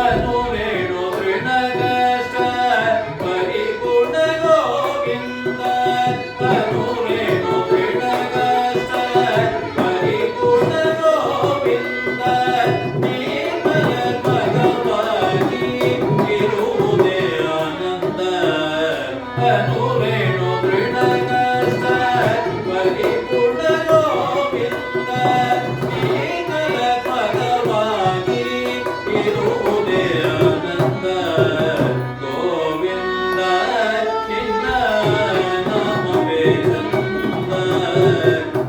ಅನುರೇಣು ತೃಣಗಷ್ಟ ಪರಿಪೂರ್ಣ ಗೋವಿಂದ, ಅನುರೇಣು ತೃಣಗಷ್ಟ ಪರಿಪೂರ್ಣ ಗೋವಿಂದ, ನೀಮಯ ಭಗವಾಗಿ ಇರುವುದೇ ಆನಂದ, ಅನುರೇಣು ತೃಣಗಷ್ಟ ಪರಿಪೂರ್ಣ ಗೋವಿಂದ, ನೀಮಯ ಭಗವಾಗಿ ಇರುವುದೇ ಆನಂದ, ಗೋವಿಂದ ನಿನ್ನ ನಾಮವೇ ಚಂದ,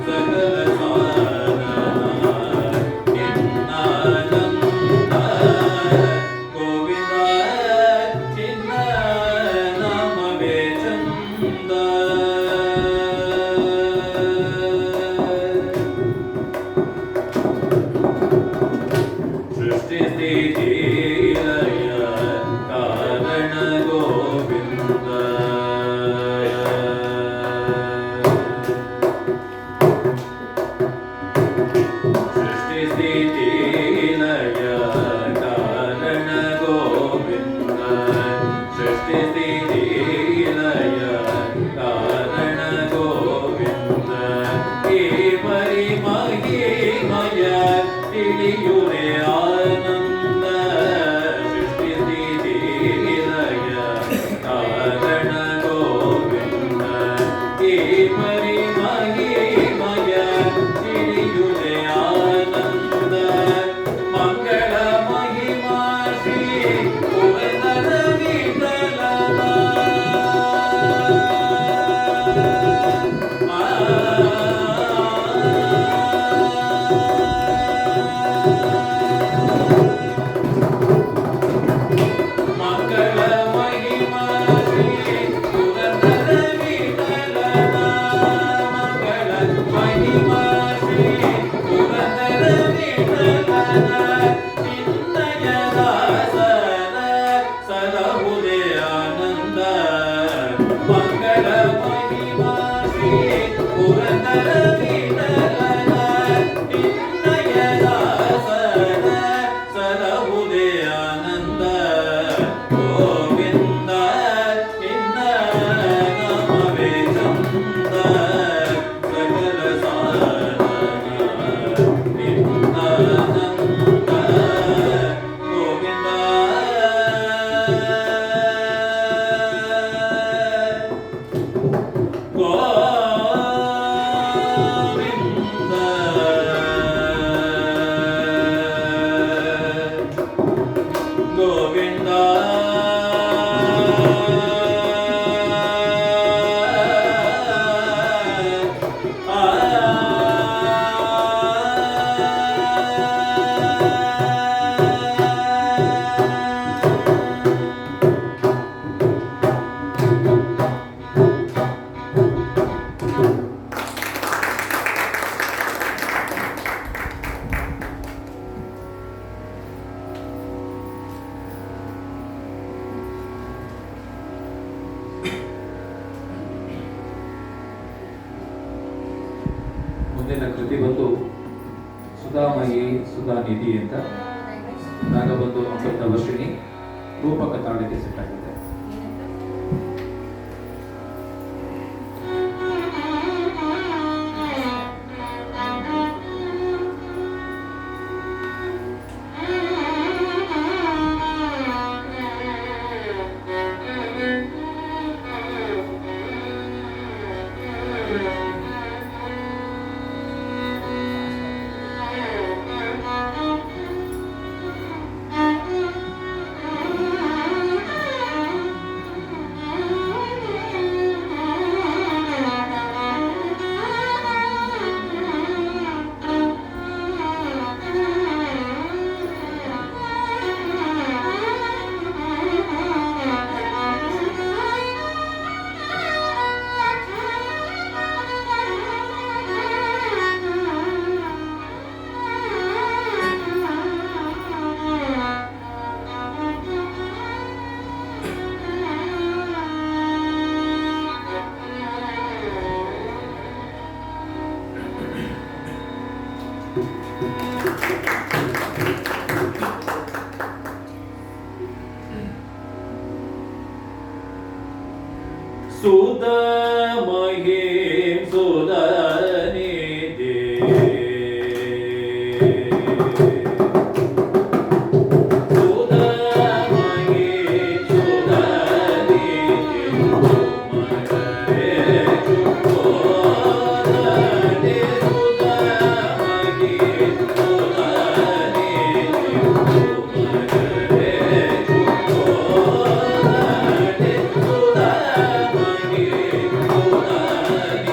ಸಕಲ ಸಾಧನ ನಿನ್ನ ನಂದ, ಗೋವಿಂದ ನಿನ್ನ ನಾಮವೇ ಚಂದ. ಸೃಷ್ಟಿ ಸ್ಥಿತಿ ಲಯ ಕಾರಣ ಗೋವಿಂದ, ಸೃಷ್ಟಿ ಸ್ಥಿತಿ ಲಯ ಕಾರಣ ಗೋವಿಂದ, ಸೃಷ್ಟಿ ಸ್ಥಿತಿ ಲಯ ಕಾರಣ ಗೋವಿಂದ, ಈ ಪರಿಮಹಿಮಯ ತಿಳಿಯುರೆ ಆನಂದ, ಸೃಷ್ಟಿ ಸ್ಥಿತಿ ಲಯ ಕಾರಣ ಗೋವಿಂದ, ಈ ಪರಿಮಹಿಮಯ ತಿಳಿಯುರೆ ಆನಂದ, ಮಂಗಳ ಮಹಿಮಾ ಶ್ರೀ ಪುರಂದರ ವಿಠಲನ, ಮಂಗಳ ಮಹಿಮಾ ಶ್ರೀ ಪುರಂದರ ವಿಠಲನ, ಮಂಗಳ ಮಹಿಮಾ ಶ್ರೀ ಪುರಂದರ ವಿಠಲನ, ನಿನ್ನಯ ದಾಸನ ಸಲಹುದೇ ಆನಂದ, ಮಂಗಳ ಮಹಿಮಾ ಶ್ರೀ ಪುರಂದರ ವಿಠಲನ, ನಿನ್ನಯ ದಾಸನ ಸಲಹುದೇ ಆನಂದ, ಗೋವಿಂದ ನಿನ್ನ ನಾಮವೇ ಚಂದ, ಸಕಲ ಸಾಧನ ನಿನ್ನ ನಂದ, ಗೋವಿಂದ ಗೋವಿಂದ ಮುಂದಿನ ಕೃತಿ ಬಂದು ಸುಧಾಮಯಿ ಸುಧಾನಿಧಿ ಅಂತ ನಾಗಬಂಧು ಅಮೃತ ವರ್ಷಿಣಿ ರೂಪಕ ತಾಳಿಗೆ ಸೆಟ್ ಆಗಿದೆ. ಸುಧಾಮಯಿ ಸುಧಾನಿಧಿ ಸುಧಾಮಯಿ ಸುಧಾನಿಧಿ ಮಗರೇ ಚುಕ್ಕೋದನೆ ಸುಧಾಮಯಿ ಸುಧಾನಿಧಿ ಮಗರೇ ಚುಕ್ಕೋದನೆ ಸುಧಾಮಯಿ ಸುಧಾನಿಧಿ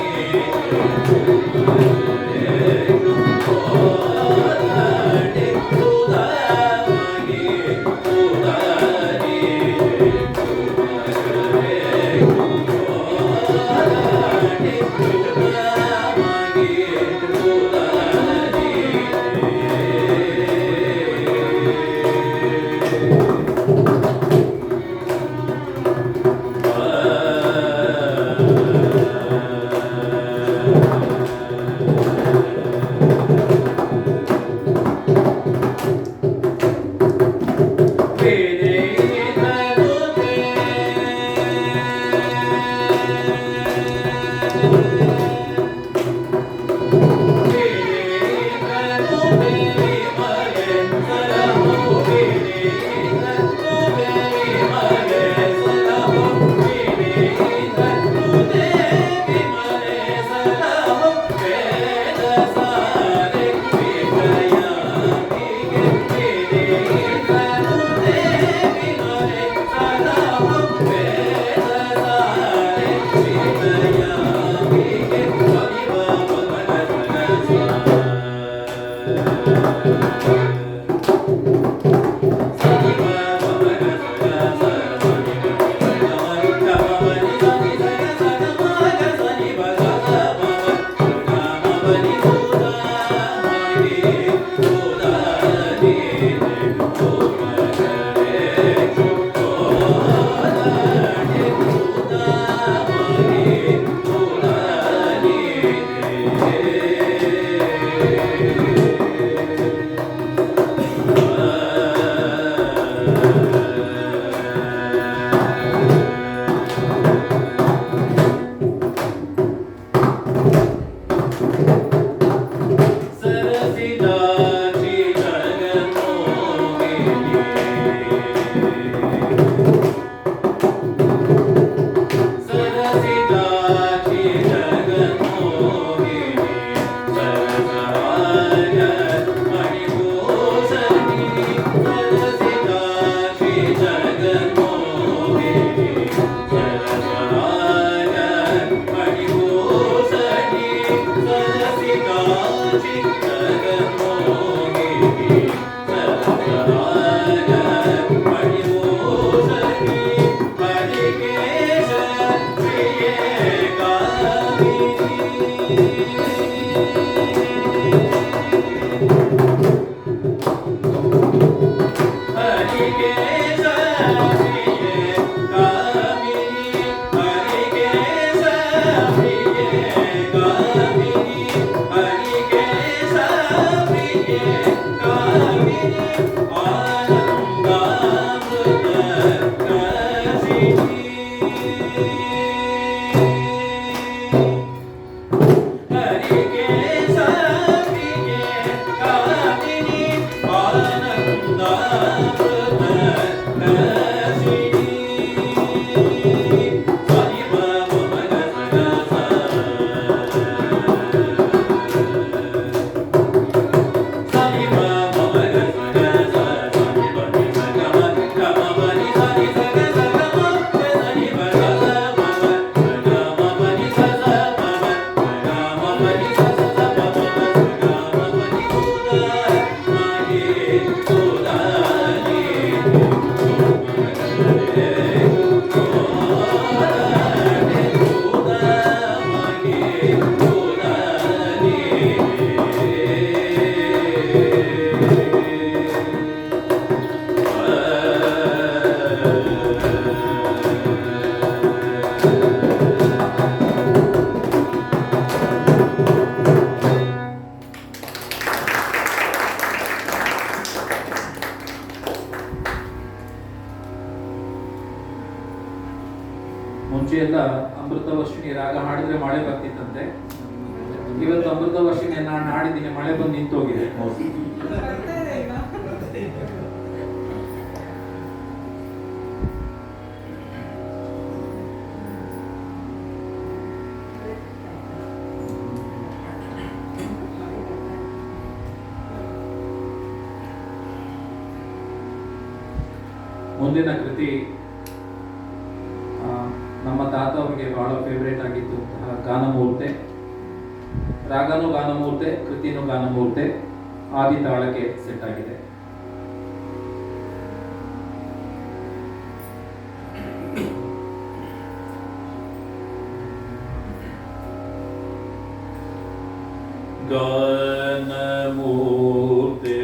ಅಮೃತವರ್ಷಿಣಿ ರಾಗ ಹಾಡಿದ್ರೆ ಮಳೆ ಬರ್ತಿತ್ತಂತೆ. ಇವತ್ತು ಅಮೃತವರ್ಷಿಣಿ ನಾನು ಹಾಡಿದ್ದೀನಿ, ಮಳೆ ಬಂದು ನಿಂತೋಗಿದೆ. ಮುಂದಿನ ಕೃತಿ ನಮ್ಮ ತಾತ ಅವರಿಗೆ ಬಹಳ ಫೇವರೇಟ್ ಆಗಿತ್ತು ಗಾನಮೂರ್ತೆ. ರಾಗನೂ ಗಾನಮೂರ್ತೆ, ಕೃತಿನೂ ಗಾನಮೂರ್ತೆ, ಆದಿ ತಾಳಕ್ಕೆ ಸೆಟ್ ಆಗಿದೆ. ಗಾನಮೂರ್ತೆ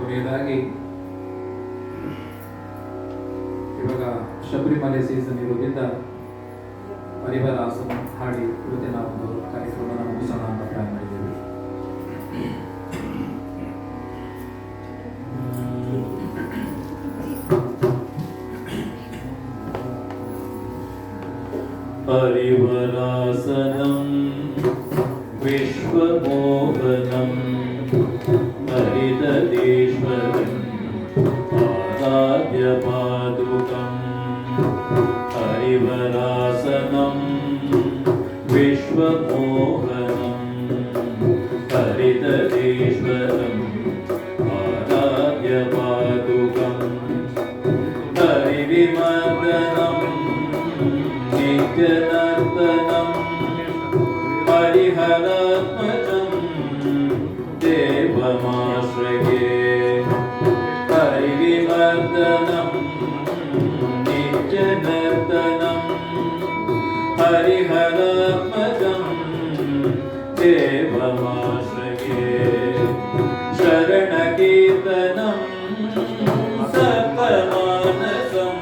ಕೊನೆಯದಾಗಿ ಇವಾಗ ಶಬರಿಮಲೆ ಸೀಸನ್ ಇರೋದ್ರಿಂದ ಪರಿವಾರ ಆಸನ ಹಾಡಿ ಇವತ್ತಿನ ಒಂದು ಕಾರ್ಯಕ್ರಮನ ಮುಗಿಸೋಣ ಅಂತ ಪ್ಲಾನ್ ಮಾಡಿದ್ದೀವಿ. हरिवरासनं विश्वमोहनं हरिदधीश्वरम् आराध्यपादुकम् हरिवरासनं विश्वमोहनं हरिदधीश्वरम् आराध्यपादुकम् हरिविमर्दनं नित्यनर्तनं हरिहरात्मजं देवमाश्रये हरिविमर्दनं नित्यनर्तनं हरिहरात्मजं देवमाश्रये शरणकीर्तनं सप्तमानसं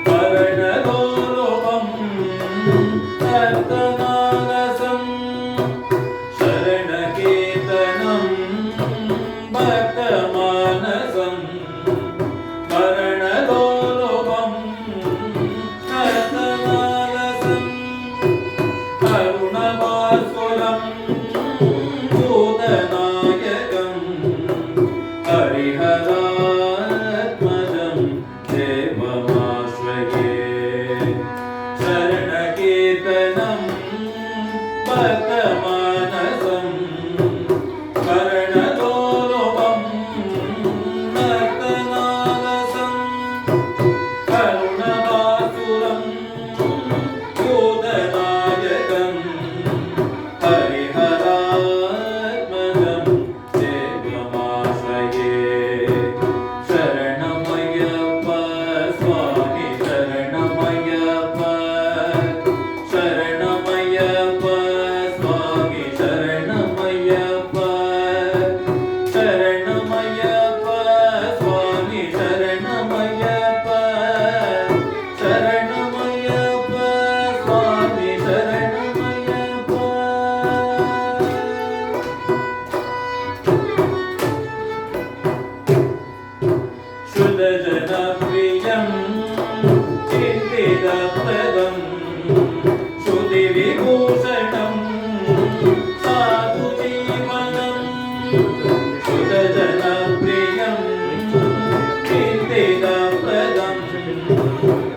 शरणगौरवं नर्तनानसं शरणकीर्तनं भक्तमानसं शरणगौरवं नर्तनानसं करुणभास्वरं भूतनायकं हरिहरात्मजं देवमाश्रये शरणकीर्तनं भक्तमानसं शरणगौरवं नर्तनानसं करुणभासुरं भूतनायकं हरिहरात्मजं देवमाश्रये शरणमय्यप्प स्वामी शरणमय्यप्प शरणमय्यप्प स्वामी शरणमय्यप्प शरणमय्यप्प स्वामी शरणमय्यप्प शरणमय्यप्प स्वामी शरणमय्यप्प शुद्धजनप्रियं चिन्तितप्रदं श्रुतिविभूषणं साधुजीवनं शुद्धजनप्रियं चिन्तितप्रदं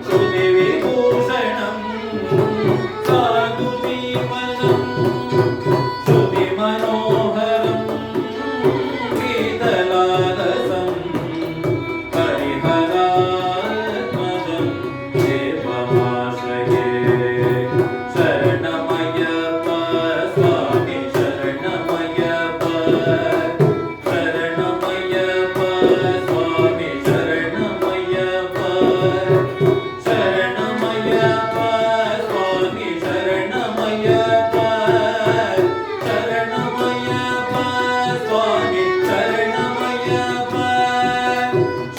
श्रुतिविभूषणं साधुजीवनं श्रुतिमनोहरं गीतलालसं हरिहरात्मजं देवमाश्रये शरणमय्यप्प स्वामी शरणमय्यप्प शरणमय्यप्प स्वामी शरणमय्यप्प शरणमय्यप्प स्वामी शरणमय्यप्प शरणमय्यप्प स्वामी शरणमय्यप्प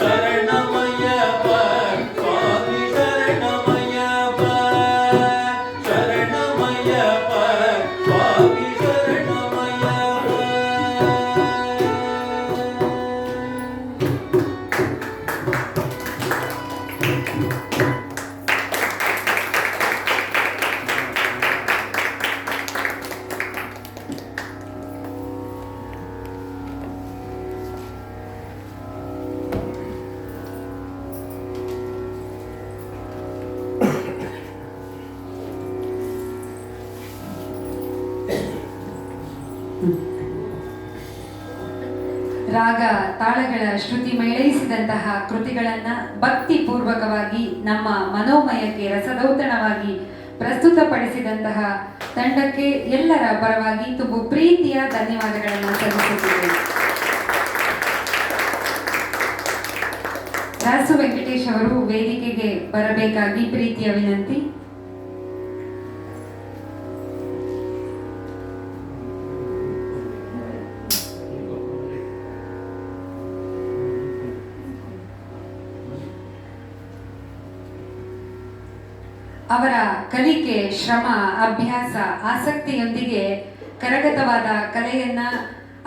शरणमय्यप्प स्वामी शरणमय्यप्प शरणमय्यप्प स्वामी शरणमय्यप्प ರಾಗ ತಾಳಗಳ ಶ್ರುತಿ ಮೇಳೈಸಿದಂತಹ ಕೃತಿಗಳನ್ನ ಭಕ್ತಿಪೂರ್ವಕವಾಗಿ ನಮ್ಮ ಮನೋಮಯಕ್ಕೆ ರಸದೌತಣವಾಗಿ ಪ್ರಸ್ತುತಪಡಿಸಿದಂತಹ ತಂಡಕ್ಕೆ ಎಲ್ಲರ ಪರವಾಗಿ ತುಂಬು ಪ್ರೀತಿಯ ಧನ್ಯವಾದಗಳನ್ನು ಸಲ್ಲಿಸುತ್ತೇವೆ. ರಾಸು ವೆಂಕಟೇಶ್ ಅವರು ವೇದಿಕೆಗೆ ಬರಬೇಕಾಗಿ ಪ್ರೀತಿಯ ವಿನಂತಿ. ಅವರ ಕಲಿಕೆ, ಶ್ರಮ, ಅಭ್ಯಾಸ, ಆಸಕ್ತಿಯೊಂದಿಗೆ ಕರಗತವಾದ ಕಲೆಯನ್ನ,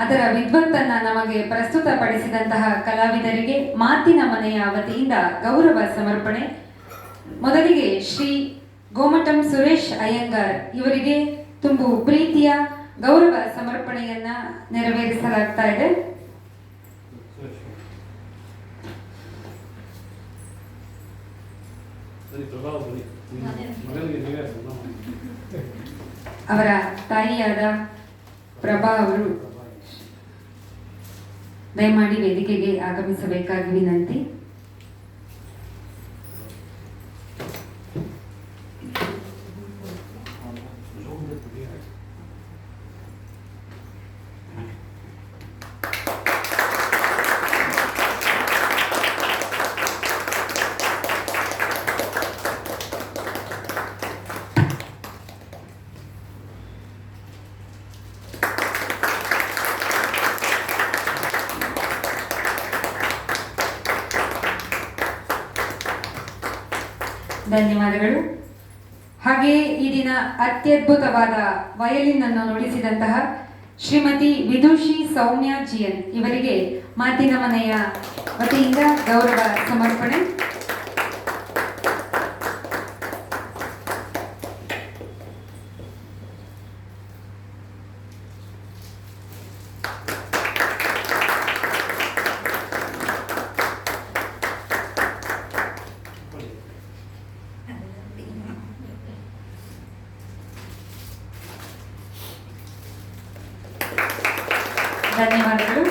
ಅದರ ವಿದ್ವತ್ತನ್ನ ನಮಗೆ ಪ್ರಸ್ತುತಪಡಿಸಿದಂತಹ ಕಲಾವಿದರಿಗೆ ಮಾತಿನ ಮನೆಯ ವತಿಯಿಂದ ಗೌರವ ಸಮರ್ಪಣೆ. ಮೊದಲಿಗೆ ಶ್ರೀ ಗೋಮಟಂ ಸುರೇಶ್ ಅಯ್ಯಂಗಾರ್ ಇವರಿಗೆ ತುಂಬು ಪ್ರೀತಿಯ ಗೌರವ ಸಮರ್ಪಣೆಯನ್ನ ನೆರವೇರಿಸಲಾಗ್ತಾ ಇದೆ. ಅವರ ತಾಯಿಯಾದ ಪ್ರಭಾ ಅವರು ದಯಮಾಡಿ ವೇದಿಕೆಗೆ ಆಗಮಿಸಬೇಕಾಗಿ ವಿನಂತಿ. ಧನ್ಯವಾದಗಳು. ಹಾಗೆಯೇ ಈ ದಿನ ಅತ್ಯದ್ಭುತವಾದ ವಯಲಿನ್ ಅನ್ನು ನುಡಿಸಿದಂತಹ ಶ್ರೀಮತಿ ವಿದುಷಿ ಸೌಮ್ಯ ಜಿಎನ್ ಇವರಿಗೆ ಮಾತಿನ ಮನೆಯ ವತಿಯಿಂದ ಗೌರವ ಸಮರ್ಪಣೆ. ಧನ್ಯವಾದಗಳು.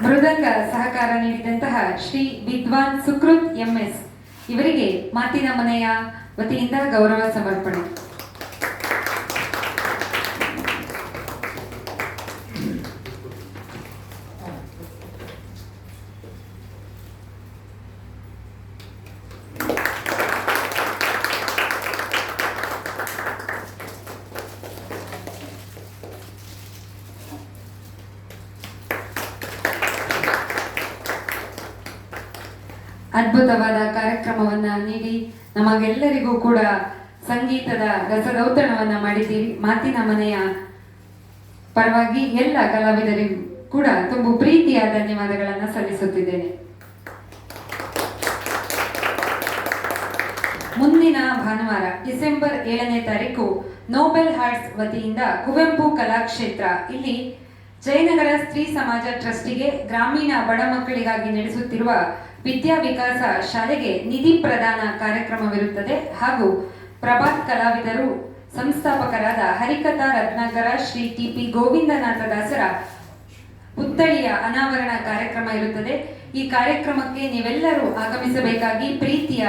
ಮೃದಂಗ ಸಹಕಾರ ನೀಡಿದಂತಹ ಶ್ರೀ ವಿದ್ವಾನ್ ಸುಕೃತ್ ಎಂಎಸ್ ಇವರಿಗೆ ಮಾತಿನ ಮನೆಯ ವತಿಯಿಂದ ಗೌರವ ಸಮರ್ಪಣೆ. ಅದ್ಭುತವಾದ ಕಾರ್ಯಕ್ರಮವನ್ನ ನೀಡಿ ನಮಗೆಲ್ಲರಿಗೂ ಕೂಡ ಸಂಗೀತದ ರಸದೌತಣವನ್ನ ಮಾಡಿದ್ದೀರಿ. ಮಾತಿನ ಮನೆಯ ಪರವಾಗಿ ಎಲ್ಲ ಕಲಾವಿದರಿಗೂ ಕೂಡ ತುಂಬು ಪ್ರೀತಿಯ ಧನ್ಯವಾದಗಳನ್ನ ಸಲ್ಲಿಸುತ್ತಿದ್ದೇನೆ. ಮುಂದಿನ ಭಾನುವಾರ ಡಿಸೆಂಬರ್ 7ನೇ ತಾರೀಕು ನೋಬೆಲ್ ಹಾರ್ಟ್ಸ್ ವತಿಯಿಂದ ಕುವೆಂಪು ಕಲಾಕ್ಷೇತ್ರ ಇಲ್ಲಿ ಜಯನಗರ ಸ್ತ್ರೀ ಸಮಾಜ ಟ್ರಸ್ಟಿಗೆ ಗ್ರಾಮೀಣ ಬಡ ಮಕ್ಕಳಿಗಾಗಿ ನಡೆಸುತ್ತಿರುವ ವಿದ್ಯಾ ವಿಕಾಸ ಶಾಲೆಗೆ ನಿಧಿ ಪ್ರದಾನ ಕಾರ್ಯಕ್ರಮವಿರುತ್ತದೆ. ಹಾಗೂ ಪ್ರಭಾತ್ ಕಲಾವಿದರು ಸಂಸ್ಥಾಪಕರಾದ ಹರಿಕಥಾ ರತ್ನಾಕರ ಶ್ರೀ ಟಿ.ಪಿ. ಗೋವಿಂದನಾಥದಾಸರ ಪುತ್ಥಳಿಯ ಅನಾವರಣ ಕಾರ್ಯಕ್ರಮ ಇರುತ್ತದೆ. ಈ ಕಾರ್ಯಕ್ರಮಕ್ಕೆ ನೀವೆಲ್ಲರೂ ಆಗಮಿಸಬೇಕಾಗಿ ಪ್ರೀತಿಯ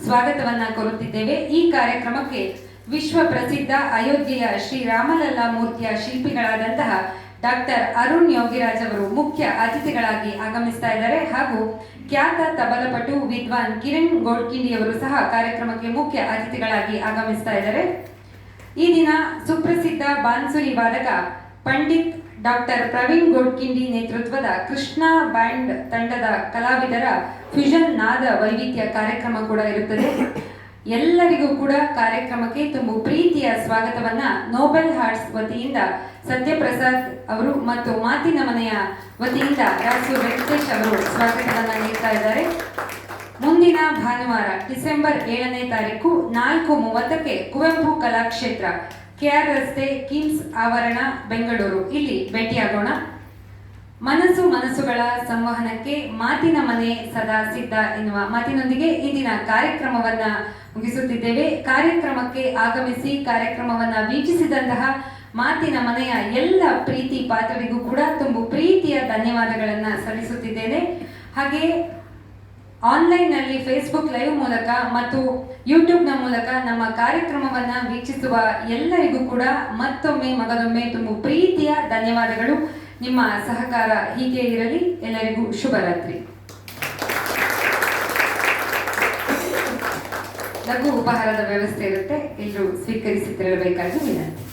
ಸ್ವಾಗತವನ್ನ ಕೋರುತ್ತಿದ್ದೇವೆ. ಈ ಕಾರ್ಯಕ್ರಮಕ್ಕೆ ವಿಶ್ವ ಪ್ರಸಿದ್ಧ ಅಯೋಧ್ಯೆಯ ಶ್ರೀ ರಾಮಲಲ್ಲಾ ಮೂರ್ತಿಯ ಶಿಲ್ಪಿಗಳಾದಂತಹ ಡಾಕ್ಟರ್ ಅರುಣ್ ಯೋಗಿರಾಜ್ ಅವರು ಮುಖ್ಯ ಅತಿಥಿಗಳಾಗಿ ಆಗಮಿಸ್ತಾ ಇದ್ದಾರೆ. ಹಾಗೂ ಖ್ಯಾತ ತಬಲಪಟು ವಿದ್ವಾನ್ ಕಿರಣ್ ಗೋಡ್ಕಿಂಡಿ ಅವರು ಸಹ ಕಾರ್ಯಕ್ರಮಕ್ಕೆ ಮುಖ್ಯ ಅತಿಥಿಗಳಾಗಿ ಆಗಮಿಸ್ತಾ ಇದ್ದಾರೆ. ಈ ದಿನ ಸುಪ್ರಸಿದ್ಧ ಬಾನ್ಸುರಿ ವಾದಕ ಪಂಡಿತ್ ಡಾಕ್ಟರ್ ಪ್ರವೀಣ್ ಗೋಡ್ಕಿಂಡಿ ನೇತೃತ್ವದ ಕೃಷ್ಣ ಬ್ಯಾಂಡ್ ತಂಡದ ಕಲಾವಿದರ ಫ್ಯೂಷನ್ ನಾದ ವೈವಿಧ್ಯ ಕಾರ್ಯಕ್ರಮ ಕೂಡ ಇರುತ್ತದೆ. ಎಲ್ಲರಿಗೂ ಕೂಡ ಕಾರ್ಯಕ್ರಮಕ್ಕೆ ತುಂಬು ಪ್ರೀತಿಯ ಸ್ವಾಗತವನ್ನ ನೋಬೆಲ್ ಹಾರ್ಟ್ಸ್ ವತಿಯಿಂದ ಸತ್ಯಪ್ರಸಾದ್ ಅವರು ಮತ್ತು ಮಾತಿನ ಮನೆಯ ವತಿಯಿಂದ ರಾಸು ವೆಂಕಟೇಶ್ ಅವರು ಸ್ವಾಗತವನ್ನ ನೀಡ್ತಾ ಇದ್ದಾರೆ. ಮುಂದಿನ ಭಾನುವಾರ ಡಿಸೆಂಬರ್ 7ನೇ ತಾರೀಕು 4:30ಕ್ಕೆ ಕುವೆಂಪು ಕಲಾಕ್ಷೇತ್ರ, ಕೆಆರ್ ರಸ್ತೆ, ಕಿಮ್ಸ್ ಆವರಣ, ಬೆಂಗಳೂರು ಇಲ್ಲಿ ಭೇಟಿಯಾಗೋಣ. ಮನಸ್ಸು ಮನಸ್ಸುಗಳ ಸಂವಹನಕ್ಕೆ ಮಾತಿನ ಮನೆ ಸದಾ ಸಿದ್ಧ ಎನ್ನುವ ಮಾತಿನೊಂದಿಗೆ ಇಂದಿನ ಕಾರ್ಯಕ್ರಮವನ್ನ ಮುಗಿಸುತ್ತಿದ್ದೇವೆ. ಕಾರ್ಯಕ್ರಮಕ್ಕೆ ಆಗಮಿಸಿ ಕಾರ್ಯಕ್ರಮವನ್ನ ವೀಕ್ಷಿಸಿದಂತಹ ಮಾತಿನ ಮನೆಯ ಎಲ್ಲ ಪ್ರೀತಿ ಪಾತ್ರರಿಗೂ ಕೂಡ ತುಂಬು ಪ್ರೀತಿಯ ಧನ್ಯವಾದಗಳನ್ನ ಸಲ್ಲಿಸುತ್ತಿದ್ದೇನೆ. ಹಾಗೆ ಆನ್ಲೈನ್ನಲ್ಲಿ ಫೇಸ್ಬುಕ್ ಲೈವ್ ಮೂಲಕ ಮತ್ತು ಯೂಟ್ಯೂಬ್ನ ಮೂಲಕ ನಮ್ಮ ಕಾರ್ಯಕ್ರಮವನ್ನ ವೀಕ್ಷಿಸುವ ಎಲ್ಲರಿಗೂ ಕೂಡ ಮತ್ತೊಮ್ಮೆ ಮಗದೊಮ್ಮೆ ತುಂಬು ಪ್ರೀತಿಯ ಧನ್ಯವಾದಗಳು. ನಿಮ್ಮ ಸಹಕಾರ ಹೀಗೆ ಇರಲಿ. ಎಲ್ಲರಿಗೂ ಶುಭರಾತ್ರಿ. ಲಘು ಉಪಹಾರದ ವ್ಯವಸ್ಥೆ ಇರುತ್ತೆ, ಎಲ್ಲರೂ ಸ್ವೀಕರಿಸಿ ತೆರಳಬೇಕಾಗಿ ವಿನಂತಿ.